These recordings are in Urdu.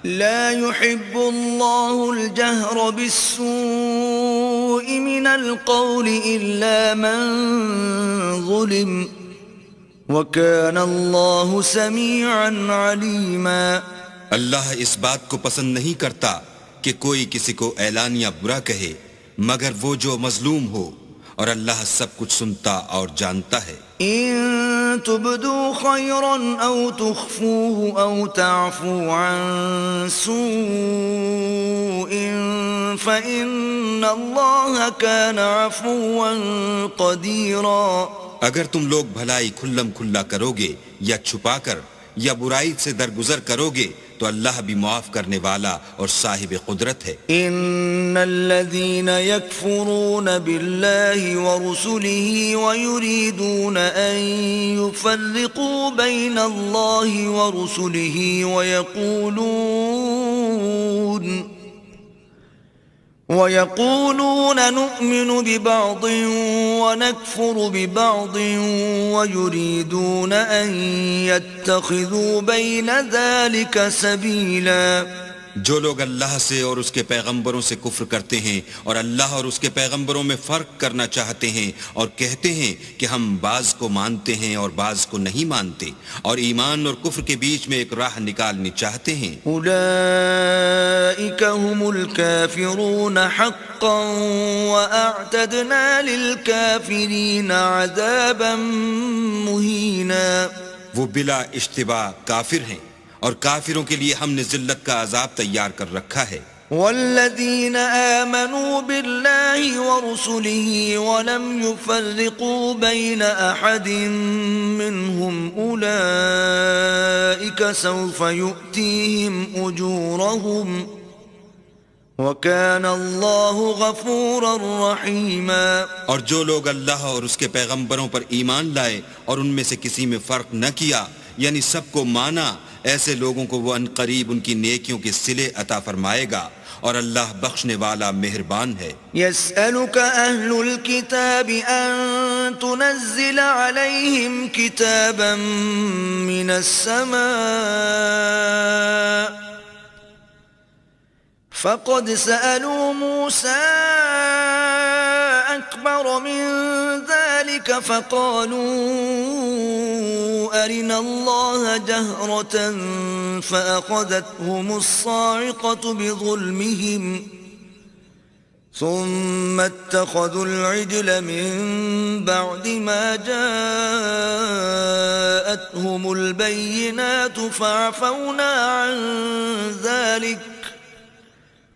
لا يحب الله الجهر بالسوء من القول إلا من ظلم وكان الله سميعا عليما. اللہ اس بات کو پسند نہیں کرتا کہ کوئی کسی کو اعلانیہ برا کہے مگر وہ جو مظلوم ہو، اور اللہ سب کچھ سنتا اور جانتا ہے. إن تبدوا خيرا أو تخفوه أو تعفوا عن سوء فإن الله كان عفوا قديرا. اگر تم لوگ بھلائی کھلم کھلا کرو گے یا چھپا کر یا برائی سے درگزر کرو گے تو اللہ بھی معاف کرنے والا اور صاحب قدرت ہے. ان الذين يكفرون بالله ورسله ويريدون ان يفرقوا بين الله ورسله ويقولون نؤمن ببعض ونكفر ببعض ويريدون أن يتخذوا بين ذلك سبيلا. جو لوگ اللہ سے اور اس کے پیغمبروں سے کفر کرتے ہیں اور اللہ اور اس کے پیغمبروں میں فرق کرنا چاہتے ہیں اور کہتے ہیں کہ ہم بعض کو مانتے ہیں اور بعض کو نہیں مانتے اور ایمان اور کفر کے بیچ میں ایک راہ نکالنی چاہتے ہیں، اولئک هم الكافرون حقا واعتدنا للكافرین عذابا مہینا. وہ بلا اشتباہ کافر ہیں اور کافروں کے لیے ہم نے ذلت کا عذاب تیار کر رکھا ہے. والذین آمنوا باللہ ورسلہ ولم يفرقوا بین احد منہم اولئک سوف یؤتیہم اجورہم وکان اللہ غفورا رحیما. اور جو لوگ اللہ اور اس کے پیغمبروں پر ایمان لائے اور ان میں سے کسی میں فرق نہ کیا یعنی سب کو مانا، ایسے لوگوں کو وہ عنقریب ان کی نیکیوں کے صلے عطا فرمائے گا اور اللہ بخشنے والا مہربان ہے. يسألك أهل الكتاب أن تنزل عليهم كتابا من السماء فقد سألوا موسى أكبر من ذلك فقالوا أرنا الله جهرة فأخذتهم الصاعقة بظلمهم ثم اتخذوا العجل من بعد ما جاءتهم البينات فعفونا عن ذلك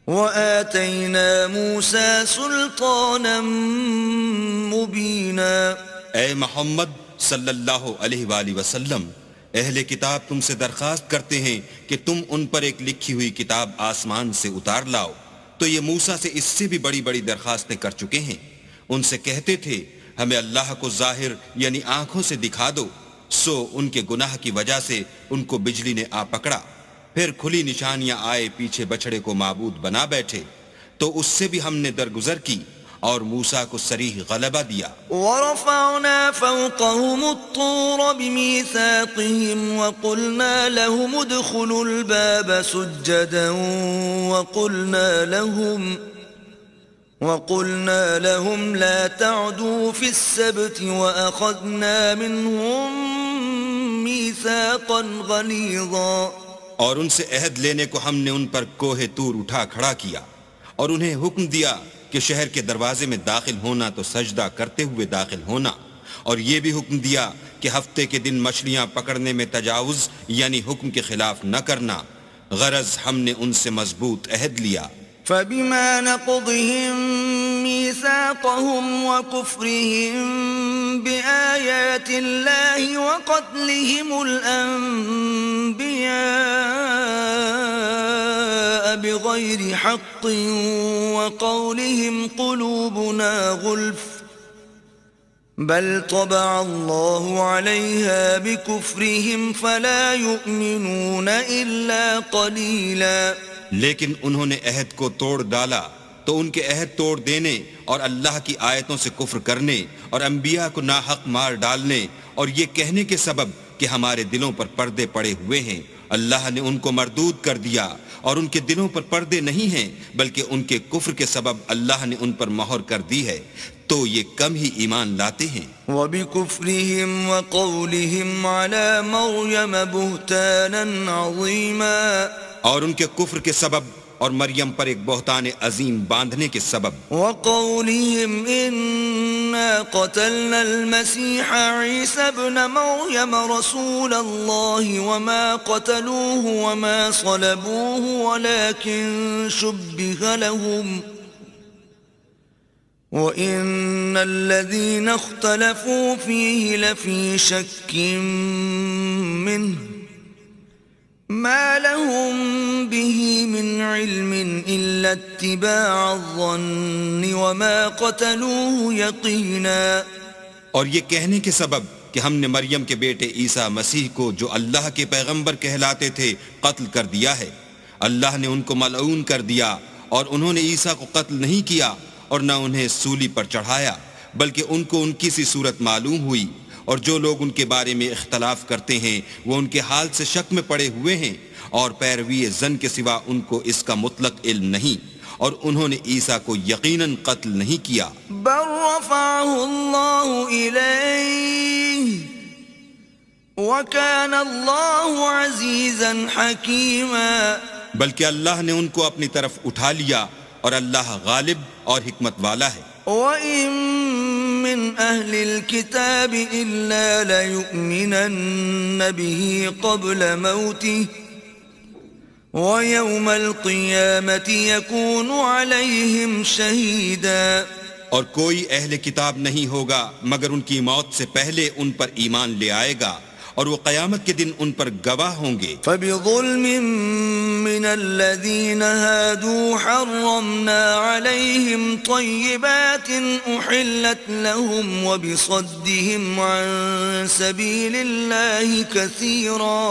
وآتينا موسى سلطانا مبينا. اے محمد صلی اللہ علیہ وآلہ وسلم، اہل کتاب تم سے درخواست کرتے ہیں کہ تم ان پر ایک لکھی ہوئی کتاب آسمان سے اتار لاؤ، تو یہ موسیٰ سے اس سے بھی بڑی بڑی درخواستیں کر چکے ہیں. ان سے کہتے تھے ہمیں اللہ کو ظاہر یعنی آنکھوں سے دکھا دو، سو ان کے گناہ کی وجہ سے ان کو بجلی نے آ پکڑا، پھر کھلی نشانیاں آئے پیچھے بچڑے کو معبود بنا بیٹھے، تو اس سے بھی ہم نے درگزر کی اور موسیٰ کو صریح غلبہ دیا. ورفعنا فوقهم الطور بميثاقهم وقلنا لهم ادخلوا الباب سجدا وقلنا لهم لا تعدوا في السبت وأخذنا منهم ميثاقا غليظا. اور ان سے عہد لینے کو ہم نے ان پر کوہ طور اٹھا کھڑا کیا اور انہیں حکم دیا کہ شہر کے دروازے میں داخل ہونا تو سجدہ کرتے ہوئے داخل ہونا، اور یہ بھی حکم دیا کہ ہفتے کے دن مچھلیاں پکڑنے میں تجاوز یعنی حکم کے خلاف نہ کرنا، غرض ہم نے ان سے مضبوط عہد لیا. فبما نقضهم ميثاقهم وكفرهم بآيات الله وقتلهم الأنبياء بغير حق وقولهم قلوبنا غلف بل طبع الله عليها بكفرهم فلا يؤمنون إلا قليلا. لیکن انہوں نے عہد کو توڑ ڈالا تو ان کے عہد توڑ دینے اور اللہ کی آیتوں سے کفر کرنے اور انبیاء کو ناحق مار ڈالنے اور یہ کہنے کے سبب کہ ہمارے دلوں پر پردے پڑے ہوئے ہیں اللہ نے ان کو مردود کر دیا اور ان کے دلوں پر پردے نہیں ہیں بلکہ ان کے کفر کے سبب اللہ نے ان پر مہر کر دی ہے تو یہ کم ہی ایمان لاتے ہیں. وبكفرهم وقولهم على مريم بهتانا عظيما اور ان کے کفر کے سبب اور مریم پر ایک بہتان عظیم باندھنے کے سبب. وقولهم إنا قتلنا المسيح عيسى ابن مريم رسول الله وما قتلوه وما صلبوه ولكن شبه لهم وَإِنَّ الَّذِينَ اخْتَلَفُوا فِيهِ لَفِي شَكٍّ مِّنْهُ مَا لَهُم بِهِ مِنْ عِلْمٍ إِلَّا اتِّبَاعَ الظَّنِّ وَمَا قَتَلُوهُ يَقِينًا. اور یہ کہنے کے سبب کہ ہم نے مریم کے بیٹے عیسیٰ مسیح کو جو اللہ کے پیغمبر کہلاتے تھے قتل کر دیا ہے. اللہ نے ان کو ملعون کر دیا اور انہوں نے عیسیٰ کو قتل نہیں کیا اور نہ انہیں سولی پر چڑھایا بلکہ ان کو ان کی سی صورت معلوم ہوئی اور جو لوگ ان کے بارے میں اختلاف کرتے ہیں وہ ان کے حال سے شک میں پڑے ہوئے ہیں اور پیروی زن کے سوا ان کو اس کا مطلق علم نہیں اور انہوں نے عیسیٰ کو یقیناً قتل نہیں کیا. بل رفعه الله إليه وكان الله عزيزا حكيما. بلکہ اللہ نے ان کو اپنی طرف اٹھا لیا اور اللہ غالب اور حکمت والا ہے. وَإِن مِّنْ أَهْلِ الْكِتَابِ إِلَّا لَيُؤْمِنَنَّ بِهِ قَبْلَ مَوْتِهِ وَيَوْمَ الْقِيَامَةِ يَكُونُ عَلَيْهِمْ شَهِيدًا. اور کوئی اہل کتاب نہیں ہوگا مگر ان کی موت سے پہلے ان پر ایمان لے آئے گا اور وہ قیامت کے دن ان پر گواہ ہوں گے. فَبِظُلْمٍ مِّنَ الَّذِينَ هَادُوا حَرَّمْنَا عَلَيْهِمْ طَيِّبَاتٍ أُحِلَّتْ لَهُمْ وَبِصَدِّهِمْ عَن سَبِيلِ اللَّهِ كَثِيرًا.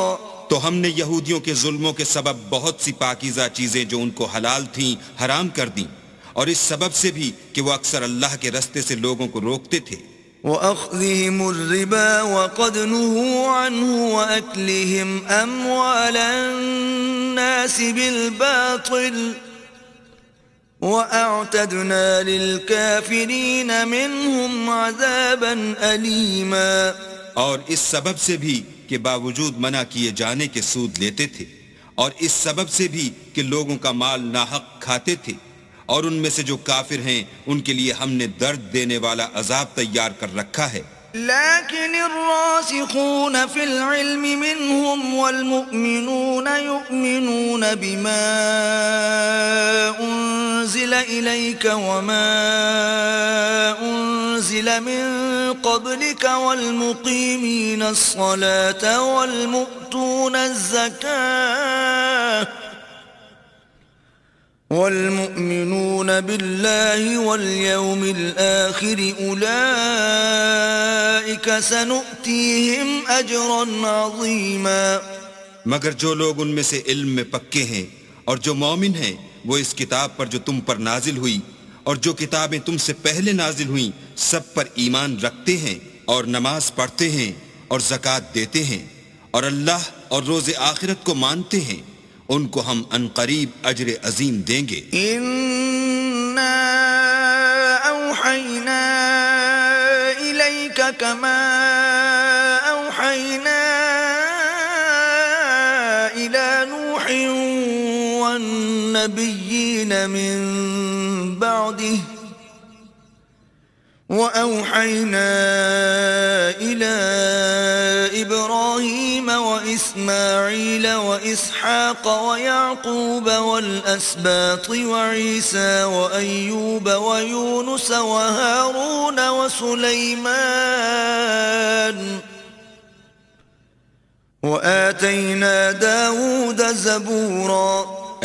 تو ہم نے یہودیوں کے ظلموں کے سبب بہت سی پاکیزہ چیزیں جو ان کو حلال تھیں حرام کر دیں اور اس سبب سے بھی کہ وہ اکثر اللہ کے رستے سے لوگوں کو روکتے تھے. وَأَخْذِهِمُ الرِّبَا وَقَدْ نُهُوا عَنْهُ وَأَكْلِهِمْ أَمْوَالَ النَّاسِ بِالْبَاطِلِ وَأَعْتَدْنَا لِلْكَافِرِينَ مِنْهُمْ عَذَابًا أَلِيمًا. اور اس سبب سے بھی کہ باوجود منع کیے جانے کے سود لیتے تھے اور اس سبب سے بھی کہ لوگوں کا مال ناحق کھاتے تھے اور ان میں سے جو کافر ہیں ان کے لیے ہم نے درد دینے والا عذاب تیار کر رکھا ہے. لكن الراسخون في العلم منهم والمؤمنون يؤمنون بما أنزل إليك وما أنزل من قبلك والمقيمين الصلاة والمؤتون الزكاة والمؤمنون بالله واليوم الآخر أولئك سنؤتيهم أجرا عظيما. مگر جو لوگ ان میں سے علم میں پکے ہیں اور جو مومن ہیں وہ اس کتاب پر جو تم پر نازل ہوئی اور جو کتابیں تم سے پہلے نازل ہوئیں سب پر ایمان رکھتے ہیں اور نماز پڑھتے ہیں اور زکوٰۃ دیتے ہیں اور اللہ اور روز آخرت کو مانتے ہیں ان کو ہم عنقریب اجر عظیم دیں گے. اِنَّا أَوْحَيْنَا إِلَيْكَ كَمَا أَوْحَيْنَا إِلَى نُوحٍ وَالنَّبِيِّينَ مِن بَعْدِهِ وَأَوْحَيْنَا إِلَى إِبْرَاهِيمَ وَإِسْمَاعِيلَ وَإِسْحَاقَ وَيَعْقُوبَ وَالْأَسْبَاطِ وَعِيسَى وَأَيُّوبَ وَيُونُسَ وَهَارُونَ وَسُلَيْمَانَ وَآتَيْنَا دَاوُودَ زَبُورًا.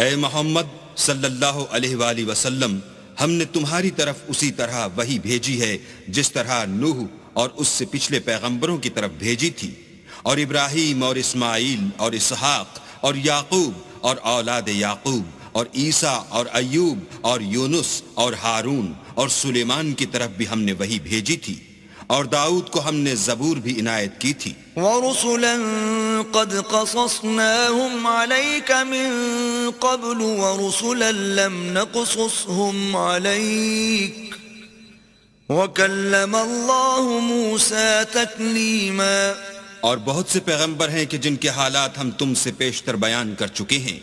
اے محمد صلی اللہ علیہ وآلہ وسلم ہم نے تمہاری طرف اسی طرح وحی بھیجی ہے جس طرح نوح اور اس سے پچھلے پیغمبروں کی طرف بھیجی تھی اور ابراہیم اور اسماعیل اور اسحاق اور یعقوب اور اولاد یعقوب اور عیسیٰ اور ایوب اور یونس اور ہارون اور سلیمان کی طرف بھی ہم نے وحی بھیجی تھی اور داؤد کو ہم نے زبور بھی عنایت کی تھی. ورسلا قد قصصناهم عليك من قبل ورسلا لم نقصصهم عليك وكلم الله موسى تكليما. اور بہت سے پیغمبر ہیں کہ جن کے حالات ہم تم سے پیشتر بیان کر چکے ہیں،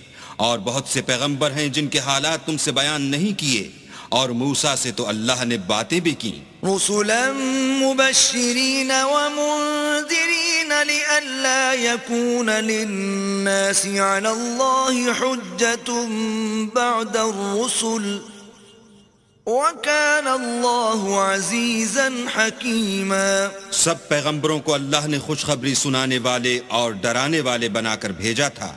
اور بہت سے پیغمبر ہیں جن کے حالات تم سے بیان نہیں کیے، اور موسیٰ سے تو اللہ نے باتیں بھی کی. رسلا مبشرين ومنذرين لئلا يكون للناس على الله حجة بعد الرسل وكان الله عزيزا حكيما. سب پیغمبروں کو اللہ نے خوشخبری سنانے والے اور ڈرانے والے بنا کر بھیجا تھا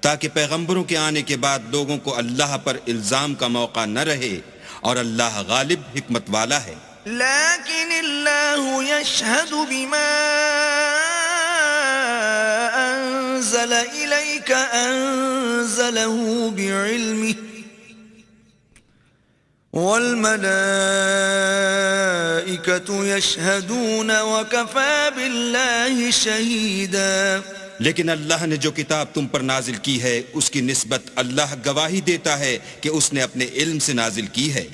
تاکہ پیغمبروں کے آنے کے بعد لوگوں کو اللہ پر الزام کا موقع نہ رہے، اور اللہ غالب حکمت والا ہے. لیکن اللہ یشہد بما انزل الیک انزلہ بعلمہ والملائکۃ یشہدون وکفی باللہ شہیدا. لیکن اللہ نے جو کتاب تم پر نازل کی ہے اس کی نسبت اللہ گواہی دیتا ہے کہ اس نے اپنے علم سے نازل کی ہے،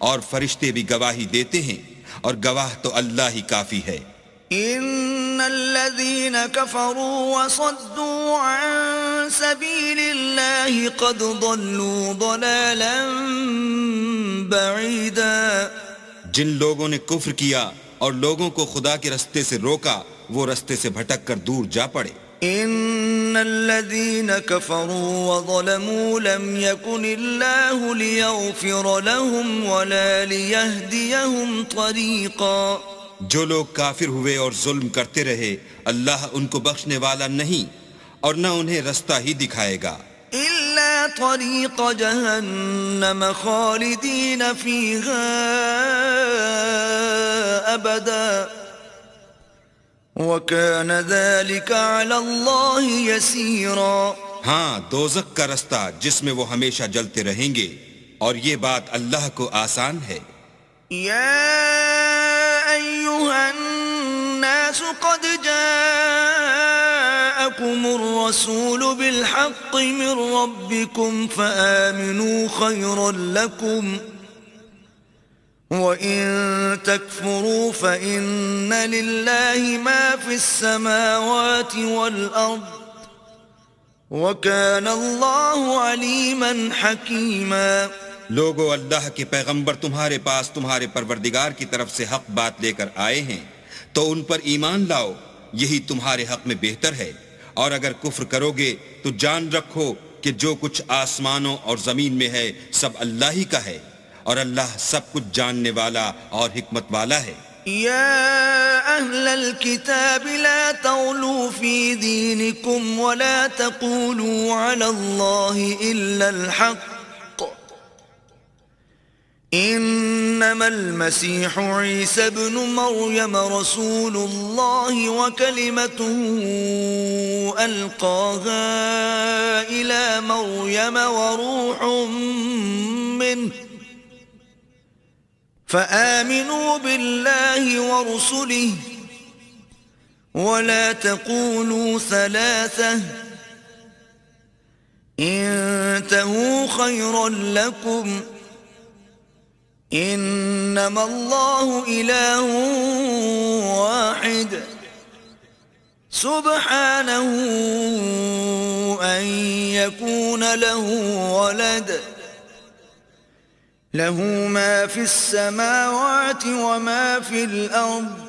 اور فرشتے بھی گواہی دیتے ہیں، اور گواہ تو اللہ ہی کافی ہے. ان الذين كفروا وصدوا عن سبيل الله قد ضلوا ضلالا بعيدا. جن لوگوں نے کفر کیا اور لوگوں کو خدا کے رستے سے روکا، وہ رستے سے بھٹک کر دور جا پڑے. ان الذين كفروا وظلموا لم يكن الله ليغفر لهم ولا ليهديهم طريقا. جو لوگ کافر ہوئے اور ظلم کرتے رہے، اللہ ان کو بخشنے والا نہیں اور نہ انہیں رستہ ہی دکھائے گا. الا طريق جهنم خالدين فيها ابدا وَكَانَ ذَلِكَ عَلَى اللَّهِ يَسِيرًا. ہاں، دوزخ کا رستہ جس میں وہ ہمیشہ جلتے رہیں گے، اور یہ بات اللہ کو آسان ہے. یا ایھا الناس قد جاءکم الرسول بالحق من ربکم فآمنوا خیرا لکم وَإِن تَكْفُرُوا فَإِنَّ لِلَّهِ مَا فِي السَّمَاوَاتِ وَالْأَرْضِ وَكَانَ اللَّهُ عَلِيمًا حَكِيمًا. لوگو، اللہ کے پیغمبر تمہارے پاس تمہارے پروردگار کی طرف سے حق بات لے کر آئے ہیں، تو ان پر ایمان لاؤ، یہی تمہارے حق میں بہتر ہے. اور اگر کفر کرو گے تو جان رکھو کہ جو کچھ آسمانوں اور زمین میں ہے سب اللہ ہی کا ہے، اور اللہ سب کچھ جاننے والا اور حکمت والا ہے. یا اہل الكتاب لا تغلوا فی دینکم ولا تقولوا علی اللہ الا الحق انما المسیح عیسی ابن مریم رسول اللہ وکلمته القاها الى مریم وروح منه فآمنوا بالله ورسله ولا تقولوا ثلاثة انتهوا خيرا لكم انما الله إله واحد سبحانه أن يكون له ولد له ما في السماوات وما في الأرض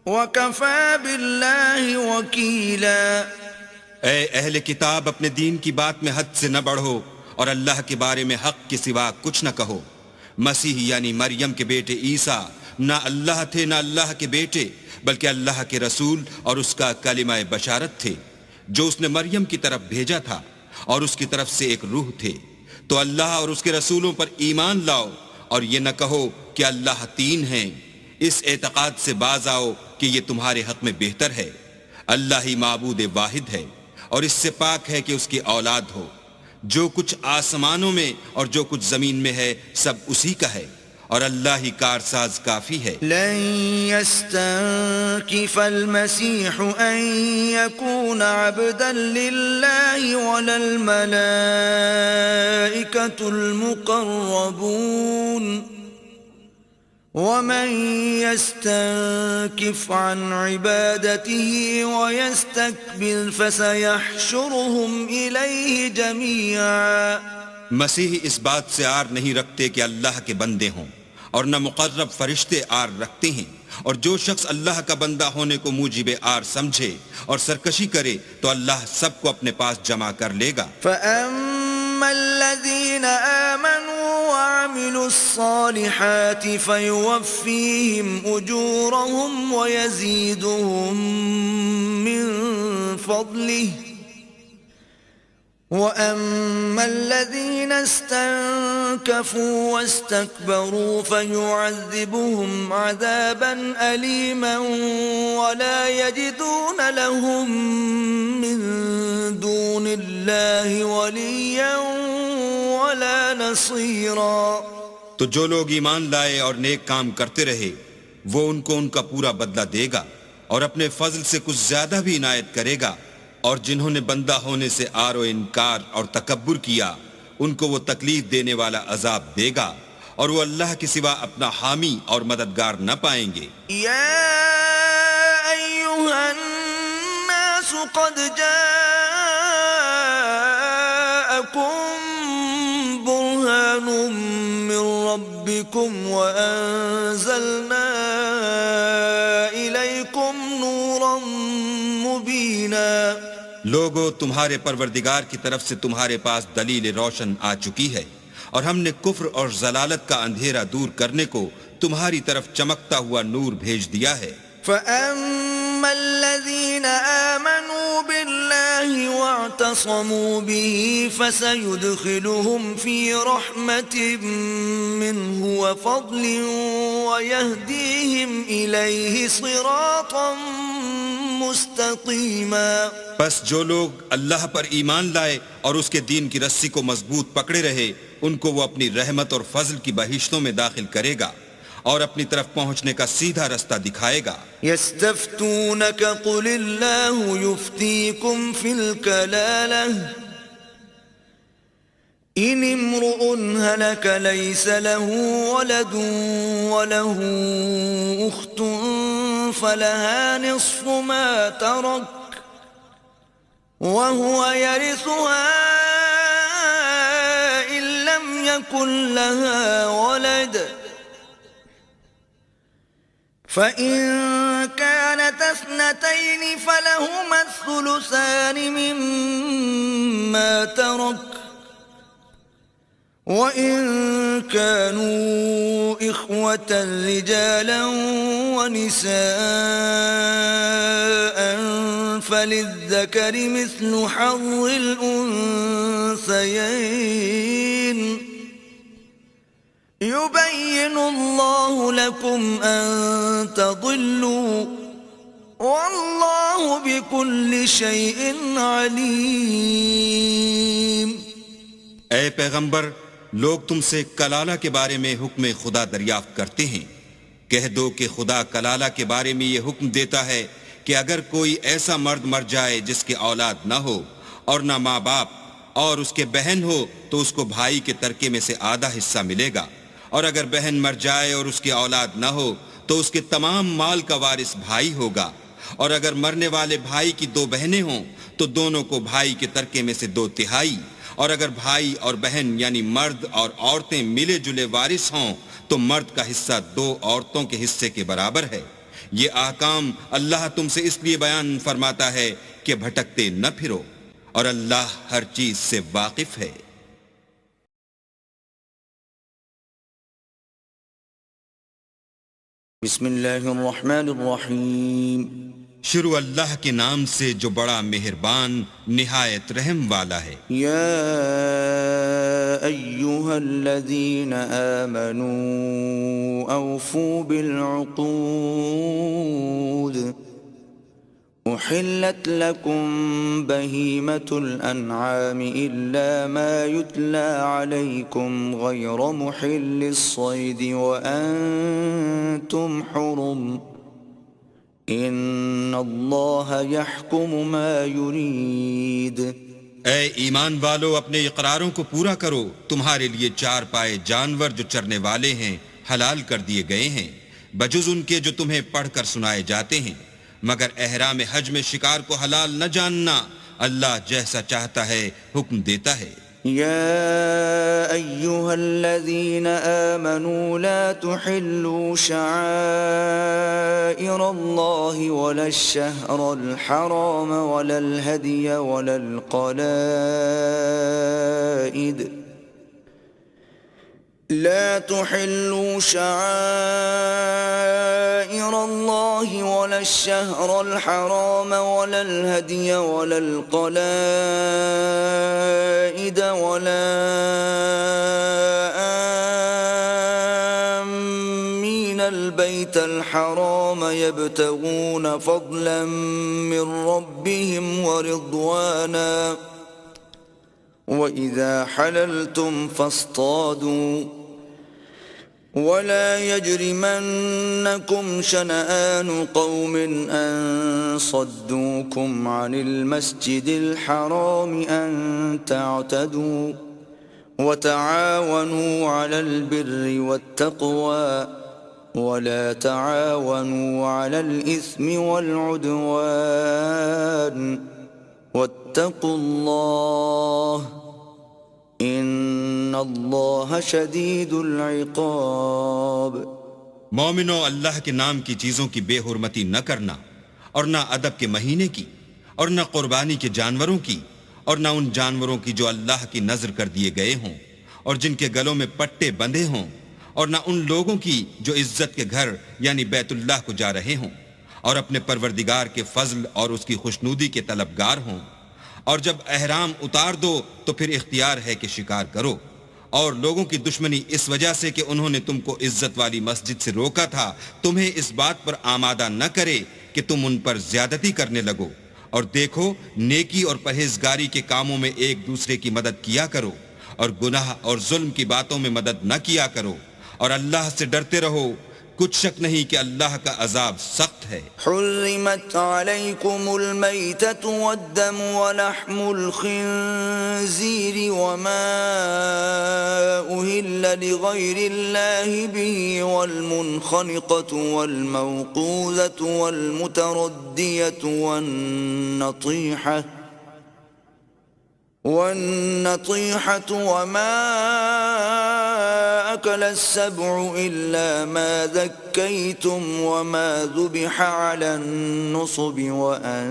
وكفى بالله وكيلا. اے اہل کتاب، اپنے دین کی بات میں حد سے نہ بڑھو اور اللہ کے بارے میں حق کے سوا کچھ نہ کہو. مسیح یعنی مریم کے بیٹے عیسیٰ نہ اللہ تھے نہ اللہ کے بیٹے، بلکہ اللہ کے رسول اور اس کا کلمہ بشارت تھے جو اس نے مریم کی طرف بھیجا تھا، اور اس کی طرف سے ایک روح تھے. تو اللہ اور اس کے رسولوں پر ایمان لاؤ اور یہ نہ کہو کہ اللہ تین ہیں. اس اعتقاد سے باز آؤ کہ یہ تمہارے حق میں بہتر ہے. اللہ ہی معبود واحد ہے اور اس سے پاک ہے کہ اس کی اولاد ہو. جو کچھ آسمانوں میں اور جو کچھ زمین میں ہے سب اسی کا ہے، اور اللہ ہی کارساز کافی ہے. لن يستنكف المسيح أن يكون عبدا لله ولا الملائكة المقربون ومن يستنكف عن عبادته ويستكبر فسيحشرهم إليه جميعا. مسیح اس بات سے عار نہیں رکھتے کہ اللہ کے بندے ہوں، اور نہ مقرب فرشتے عار رکھتے ہیں، اور جو شخص اللہ کا بندہ ہونے کو موجب عار سمجھے اور سرکشی کرے تو اللہ سب کو اپنے پاس جمع کر لے گا. فَأَمَّا الَّذِينَ آمَنُوا وَعَمِلُوا الصَّالِحَاتِ فَيُوَفِّيهِمْ أُجُورَهُمْ وَيَزِيدُهُمْ مِنْ فَضْلِهِ وَأَمَّا الَّذِينَ اسْتَنكَفُوا وَاسْتَكْبَرُوا فَيُعَذِّبُهُمْ عَذَابًا أَلِيمًا وَلَا يَجِدُونَ لَهُم مِّن دُونِ اللَّهِ وَلِيًّا وَلَا نَصِيرًا. تو جو لوگ ایمان لائے اور نیک کام کرتے رہے وہ ان کو ان کا پورا بدلہ دے گا اور اپنے فضل سے کچھ زیادہ بھی عنایت کرے گا، اور جنہوں نے بندہ ہونے سے آر و انکار اور تکبر کیا ان کو وہ تکلیف دینے والا عذاب دے گا، اور وہ اللہ کے سوا اپنا حامی اور مددگار نہ پائیں گے. یا ایھا الناس قد جاءکم برہان من ربکم وانزلنا الیکم نورا مبینا. لوگو، تمہارے پروردگار کی طرف سے تمہارے پاس دلیل روشن آ چکی ہے، اور ہم نے کفر اور ضلالت کا اندھیرا دور کرنے کو تمہاری طرف چمکتا ہوا نور بھیج دیا ہے. فَأَمَّا الَّذِينَ آمَنُوا بِاللَّهِ وَاعْتَصَمُوا بِهِ فَسَيُدْخِلُهُمْ فِي رَحْمَةٍ مِّنْهُ وَفَضْلٍ وَيَهْدِيهِمْ إِلَيْهِ صِرَاطًا مُسْتَقِيمًا. پس جو لوگ اللہ پر ایمان لائے اور اس کے دین کی رسی کو مضبوط پکڑے رہے ان کو وہ اپنی رحمت اور فضل کی بہشتوں میں داخل کرے گا اور اپنی طرف پہنچنے کا سیدھا رستہ دکھائے گا. يستفتونك قل الله يفتيكم في الكلالة إن امرؤ هلك ليس له ولد وله أخت فلها نصف ما ترك وهو يرثها إن لم يكن لها ولد فإن كانت اثنتين فلهما الثلثان مما ترك وإن كانوا إخوة رجالا ونساء فللذكر مثل حظ الأنثيين يبين الله لكم أن تضلوا والله بكل شيء عليم. اے پیغمبر، لوگ تم سے کلالہ کے بارے میں حکم خدا دریافت کرتے ہیں. کہہ دو کہ خدا کلالہ کے بارے میں یہ حکم دیتا ہے کہ اگر کوئی ایسا مرد مر جائے جس کے اولاد نہ ہو اور نہ ماں باپ اور اس کے بہن ہو تو اس کو بھائی کے ترکے میں سے آدھا حصہ ملے گا، اور اگر بہن مر جائے اور اس کی اولاد نہ ہو تو اس کے تمام مال کا وارث بھائی ہوگا، اور اگر مرنے والے بھائی کی دو بہنیں ہوں تو دونوں کو بھائی کے ترکے میں سے 2/3، اور اگر بھائی اور بہن یعنی مرد اور عورتیں ملے جلے وارث ہوں تو مرد کا حصہ 2 عورتوں کے حصے کے برابر ہے. یہ احکام اللہ تم سے اس لیے بیان فرماتا ہے کہ بھٹکتے نہ پھرو، اور اللہ ہر چیز سے واقف ہے. بسم اللہ الرحمن الرحیم. شروع اللہ کے نام سے جو بڑا مہربان نہایت رحم والا ہے. یا ایھا الذین آمنوا اوفوا بالعقود أحلت لكم بهيمة الأنعام إلا ما يتلى عليكم غير محل الصيد وأنتم حرم إن الله يحكم ما يريد. اے ایمان والو، اپنے اقراروں کو پورا کرو. تمہارے لیے چار پائے جانور جو چرنے والے ہیں حلال کر دیے گئے ہیں، بجز ان کے جو تمہیں پڑھ کر سنائے جاتے ہیں، مگر احرام حج میں شکار کو حلال نہ جاننا. اللہ جیسا چاہتا ہے حکم دیتا ہے. يا أيها الذين آمنوا لا تحلوا شعائر الله ولا الشهر الحرام ولا الهدي ولا القلائد لا تحلوا شعائر الله ولا الشهر الحرام ولا الهدي ولا القلائد ولا آمين البيت الحرام يبتغون فضلا من ربهم ورضوانا وإذا حللتم فاصطادوا ولا يجرمنكم شنآن قوم أن صدوكم عن المسجد الحرام أن تعتدوا وتعاونوا على البر والتقوى ولا تعاونوا على الإثم والعدوان واتقوا الله ان اللہ شدید العقاب. مومنو، اللہ کے نام کی چیزوں کی بے حرمتی نہ کرنا، اور نہ ادب کے مہینے کی، اور نہ قربانی کے جانوروں کی، اور نہ ان جانوروں کی جو اللہ کی نذر کر دیے گئے ہوں اور جن کے گلوں میں پٹے بندھے ہوں، اور نہ ان لوگوں کی جو عزت کے گھر یعنی بیت اللہ کو جا رہے ہوں اور اپنے پروردگار کے فضل اور اس کی خوشنودی کے طلبگار ہوں. اور جب احرام اتار دو تو پھر اختیار ہے کہ شکار کرو. اور لوگوں کی دشمنی اس وجہ سے کہ انہوں نے تم کو عزت والی مسجد سے روکا تھا تمہیں اس بات پر آمادہ نہ کرے کہ تم ان پر زیادتی کرنے لگو. اور دیکھو، نیکی اور پرہیزگاری کے کاموں میں ایک دوسرے کی مدد کیا کرو، اور گناہ اور ظلم کی باتوں میں مدد نہ کیا کرو، اور اللہ سے ڈرتے رہو. کچھ شک نہیں کہ اللہ کا عذاب سخت ہے. حرمت علیکم المیتۃ والدم ولحم الخنزیر وما أهل لغیر اللہ به والمنخنقۃ والموقوذۃ والمتردیۃ والنطیحة وما أكل السبع إلا ما ذكيتم وما ذبح على النصب وأن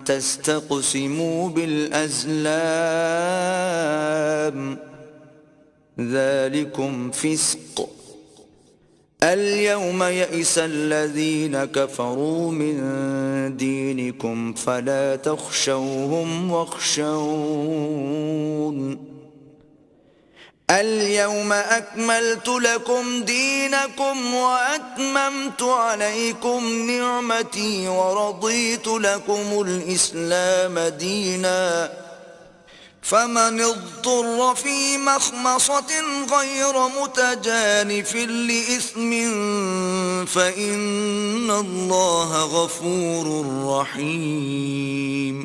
تستقسموا بالأزلام ذلكم فسق. اليوم يئس الذين كفروا من دينكم فلا تخشوهم واخشون اليوم أكملت لكم دينكم وأتممت عليكم نعمتي ورضيت لكم الإسلام دينا فمن اضطر في مخمصة غير متجانف لإثم فإن الله غفور رحيم.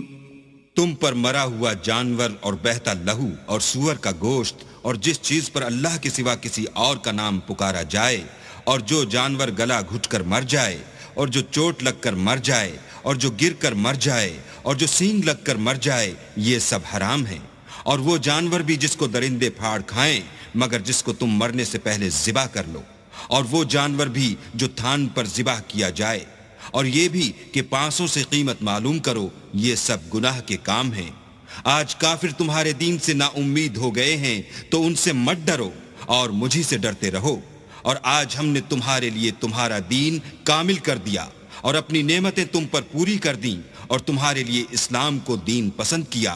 تم پر مرا ہوا جانور اور بہتا لہو اور سور کا گوشت اور جس چیز پر اللہ کے سوا کسی اور کا نام پکارا جائے، اور جو جانور گلا گھٹ کر مر جائے، اور جو چوٹ لگ کر مر جائے، اور جو گر کر مر جائے، اور جو سینگ لگ کر مر جائے، یہ سب حرام ہیں. اور وہ جانور بھی جس کو درندے پھاڑ کھائیں مگر جس کو تم مرنے سے پہلے ذبح کر لو، اور وہ جانور بھی جو تھان پر ذبح کیا جائے، اور یہ بھی کہ 500 سے قیمت معلوم کرو. یہ سب گناہ کے کام ہیں. آج کافر تمہارے دین سے نا امید ہو گئے ہیں تو ان سے مت ڈرو اور مجھی سے ڈرتے رہو. اور آج ہم نے تمہارے لیے تمہارا دین کامل کر دیا اور اپنی نعمتیں تم پر پوری کر دیں اور تمہارے لیے اسلام کو دین پسند کیا.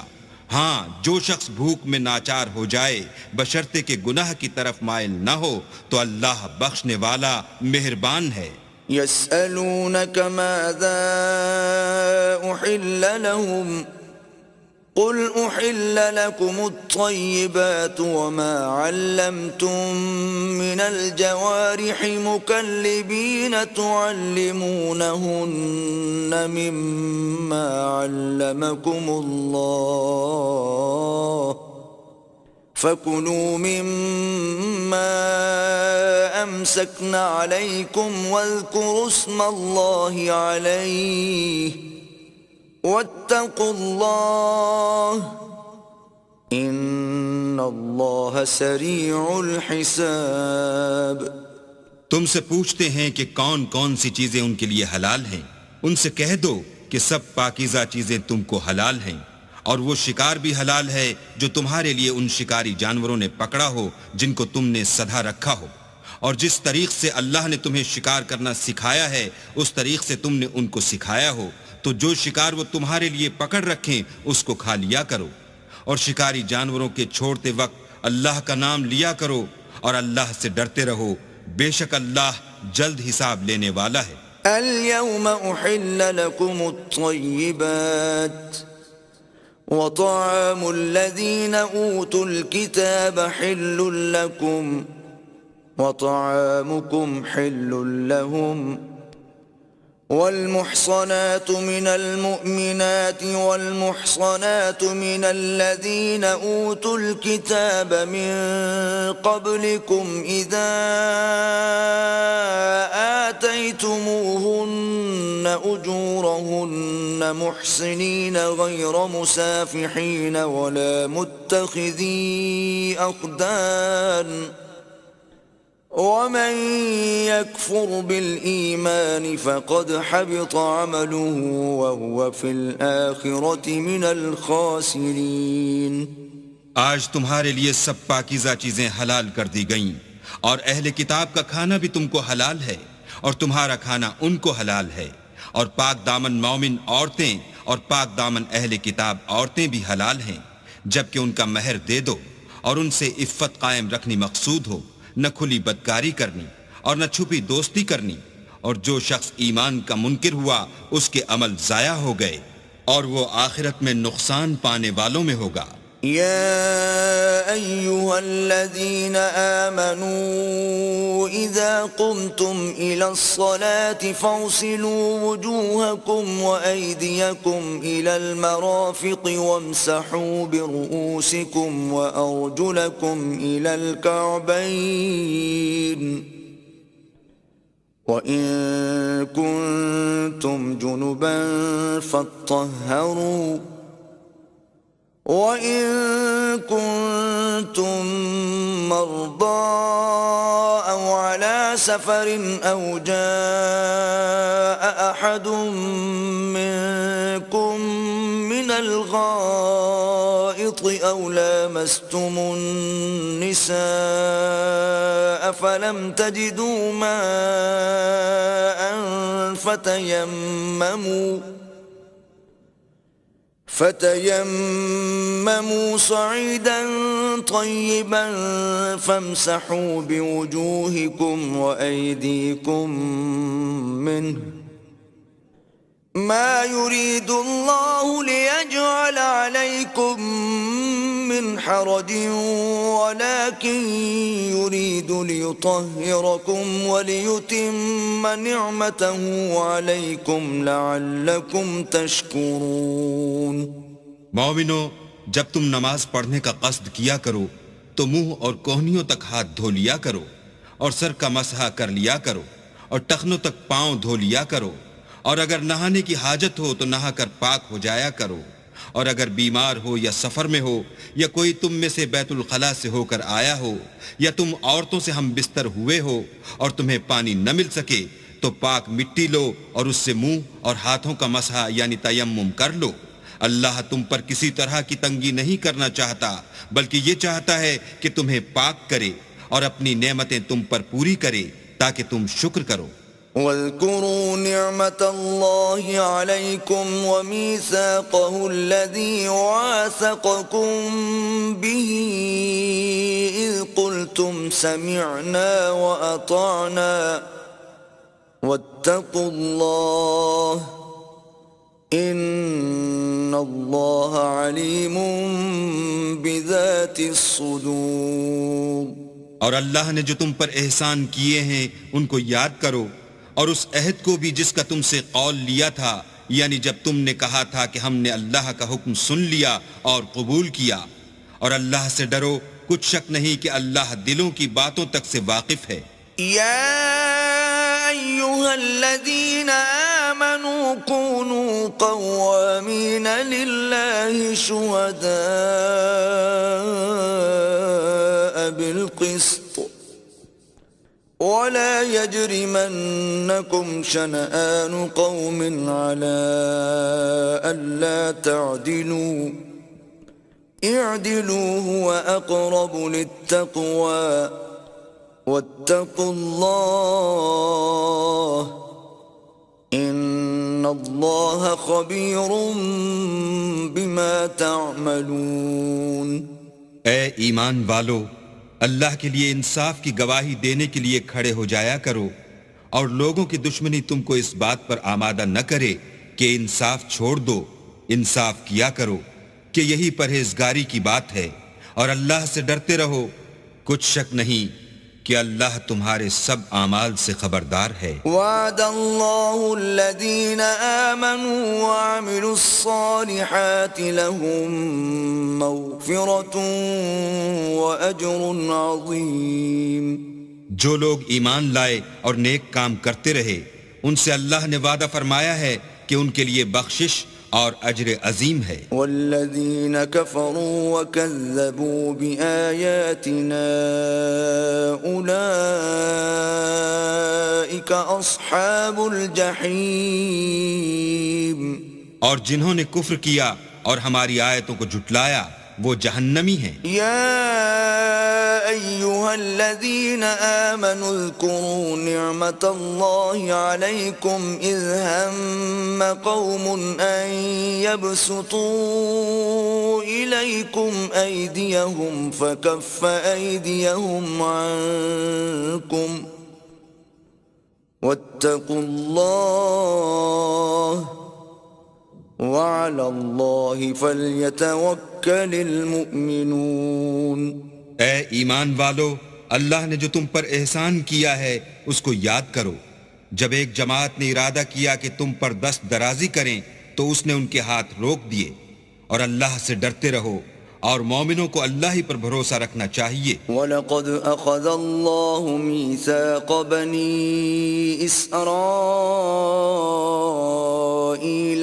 ہاں، جو شخص بھوک میں ناچار ہو جائے بشرطے کہ گناہ کی طرف مائل نہ ہو تو اللہ بخشنے والا مہربان ہے. يسألونك ماذا أحل لهم قل أحل لكم الطيبات وما علمتم من الجوارح مكلبين تعلمونهن مما علمكم الله فكلوا مما أمسكن عليكم واذكروا اسم الله عليه واتقوا الله ان اللہ سریع الحساب۔ تم سے پوچھتے ہیں کہ کون کون سی چیزیں ان کے لیے حلال ہیں، ان سے کہہ دو کہ سب پاکیزہ چیزیں تم کو حلال ہیں، اور وہ شکار بھی حلال ہے جو تمہارے لیے ان شکاری جانوروں نے پکڑا ہو جن کو تم نے سدھا رکھا ہو، اور جس طریق سے اللہ نے تمہیں شکار کرنا سکھایا ہے اس طریق سے تم نے ان کو سکھایا ہو، تو جو شکار وہ تمہارے لیے پکڑ رکھیں اس کو کھا لیا کرو، اور شکاری جانوروں کے چھوڑتے وقت اللہ کا نام لیا کرو، اور اللہ سے ڈرتے رہو، بے شک اللہ جلد حساب لینے والا ہے۔ اليوم احل لكم الطيبات وطعام الذين اوتوا الكتاب حل لكم وطعامكم حل لهم والمحصنات من المؤمنات والمحصنات من الذين أوتوا الكتاب من قبلكم إذا آتيتموهن أجورهن محصنين غير مسافحين ولا متخذي أخدان ومن يكفر بالإيمان فقد حبط عمله وهو في الآخرة من الخاسرين۔ آج تمہارے لیے سب پاکیزہ چیزیں حلال کر دی گئیں، اور اہل کتاب کا کھانا بھی تم کو حلال ہے، اور تمہارا کھانا ان کو حلال ہے، اور پاک دامن مومن عورتیں اور پاک دامن اہل کتاب عورتیں بھی حلال ہیں، جبکہ ان کا مہر دے دو، اور ان سے عفت قائم رکھنی مقصود ہو، نہ کھلی بدکاری کرنی اور نہ چھپی دوستی کرنی، اور جو شخص ایمان کا منکر ہوا اس کے عمل ضائع ہو گئے، اور وہ آخرت میں نقصان پانے والوں میں ہوگا۔ يا أيها الذين آمنوا إذا قمتم إلى الصلاة فاغسلوا وجوهكم وأيديكم إلى المرافق وامسحوا برؤوسكم وأرجلكم إلى الكعبين وإن كنتم جنبا فاطهروا وَإِن كُنتُم مَّرْضَىٰ أَوْ عَلَىٰ سَفَرٍ أَوْ جَاءَ أَحَدٌ مِّنكُم مِّنَ الْغَائِطِ أَوْ لَامَسْتُمُ النِّسَاءَ فَلَمْ تَجِدُوا مَاءً فتيمموا صعيدا طيبا فامسحوا بوجوهكم وأيديكم منه ما يريد الله ليجعل عليكم من حرج ولكن يريد ليطهركم وليتم نعمته عليكم لعلكم تشكرون۔ مومنو، جب تم نماز پڑھنے کا قصد کیا کرو تو منہ اور کوہنیوں تک ہاتھ دھو لیا کرو، اور سر کا مسح کر لیا کرو، اور ٹخنوں تک پاؤں دھو لیا کرو، اور اگر نہانے کی حاجت ہو تو نہا کر پاک ہو جایا کرو، اور اگر بیمار ہو یا سفر میں ہو یا کوئی تم میں سے بیت الخلا سے ہو کر آیا ہو یا تم عورتوں سے ہم بستر ہوئے ہو اور تمہیں پانی نہ مل سکے تو پاک مٹی لو اور اس سے منہ اور ہاتھوں کا مسح یعنی تیمم کر لو۔ اللہ تم پر کسی طرح کی تنگی نہیں کرنا چاہتا، بلکہ یہ چاہتا ہے کہ تمہیں پاک کرے اور اپنی نعمتیں تم پر پوری کرے تاکہ تم شکر کرو۔ واذكروا نعمة الله عليكم وميثاقه الذي واثقكم به إذ قلتم سمعنا وأطعنا واتقوا الله ان اللہ علیم بذات الصدور. اور اللہ نے جو تم پر احسان کیے ہیں ان کو یاد کرو، اور اس عہد کو بھی جس کا تم سے قول لیا تھا، یعنی جب تم نے کہا تھا کہ ہم نے اللہ کا حکم سن لیا اور قبول کیا. اور اللہ سے ڈرو، کچھ شک نہیں کہ اللہ دلوں کی باتوں تک سے واقف ہے. يا أيها الذين آمنوا كونوا قوامين لله شهداء بالقسط ولا يجرمنكم شنآن قوم على ألا تعدلوا اعدلوا هو أقرب للتقوى واتقوا اللہ ان اللہ خبیر بما تعملون. اے ایمان والو، اللہ کے لیے انصاف کی گواہی دینے کے لیے کھڑے ہو جایا کرو، اور لوگوں کی دشمنی تم کو اس بات پر آمادہ نہ کرے کہ انصاف چھوڑ دو. انصاف کیا کرو کہ یہی پرہیزگاری کی بات ہے، اور اللہ سے ڈرتے رہو، کچھ شک نہیں کہ اللہ تمہارے سب اعمال سے خبردار ہے. وعد اللہ الذین آمنوا وعملوا الصالحات لهم مغفرة واجر عظیم. جو لوگ ایمان لائے اور نیک کام کرتے رہے، ان سے اللہ نے وعدہ فرمایا ہے کہ ان کے لیے بخشش اور اجر عظیم ہے. والذین کفروا وکذبوا بآیاتنا اولئک اصحاب الجحیم. اور جنہوں نے کفر کیا اور ہماری آیتوں کو جھٹلایا وہ جہنمی ہیں. یا ایہا الذین آمنوا اذکروا نعمت اللہ علیکم اذ ہم قوم ان یبسطوا الیکم ایدیہم فکف ایدیہم عنکم واتقوا اللہ وعلى الله فليتوكل المؤمنون. اے ایمان والو، اللہ نے جو تم پر احسان کیا ہے اس کو یاد کرو. جب ایک جماعت نے ارادہ کیا کہ تم پر دست درازی کریں تو اس نے ان کے ہاتھ روک دیے. اور اللہ سے ڈرتے رہو، اور مومنوں کو اللہ ہی پر بھروسہ رکھنا چاہیے. وَلَقَدْ أَخَذَ اللَّهُ مِيثَاقَ بَنِي إِسْرَائِيلَ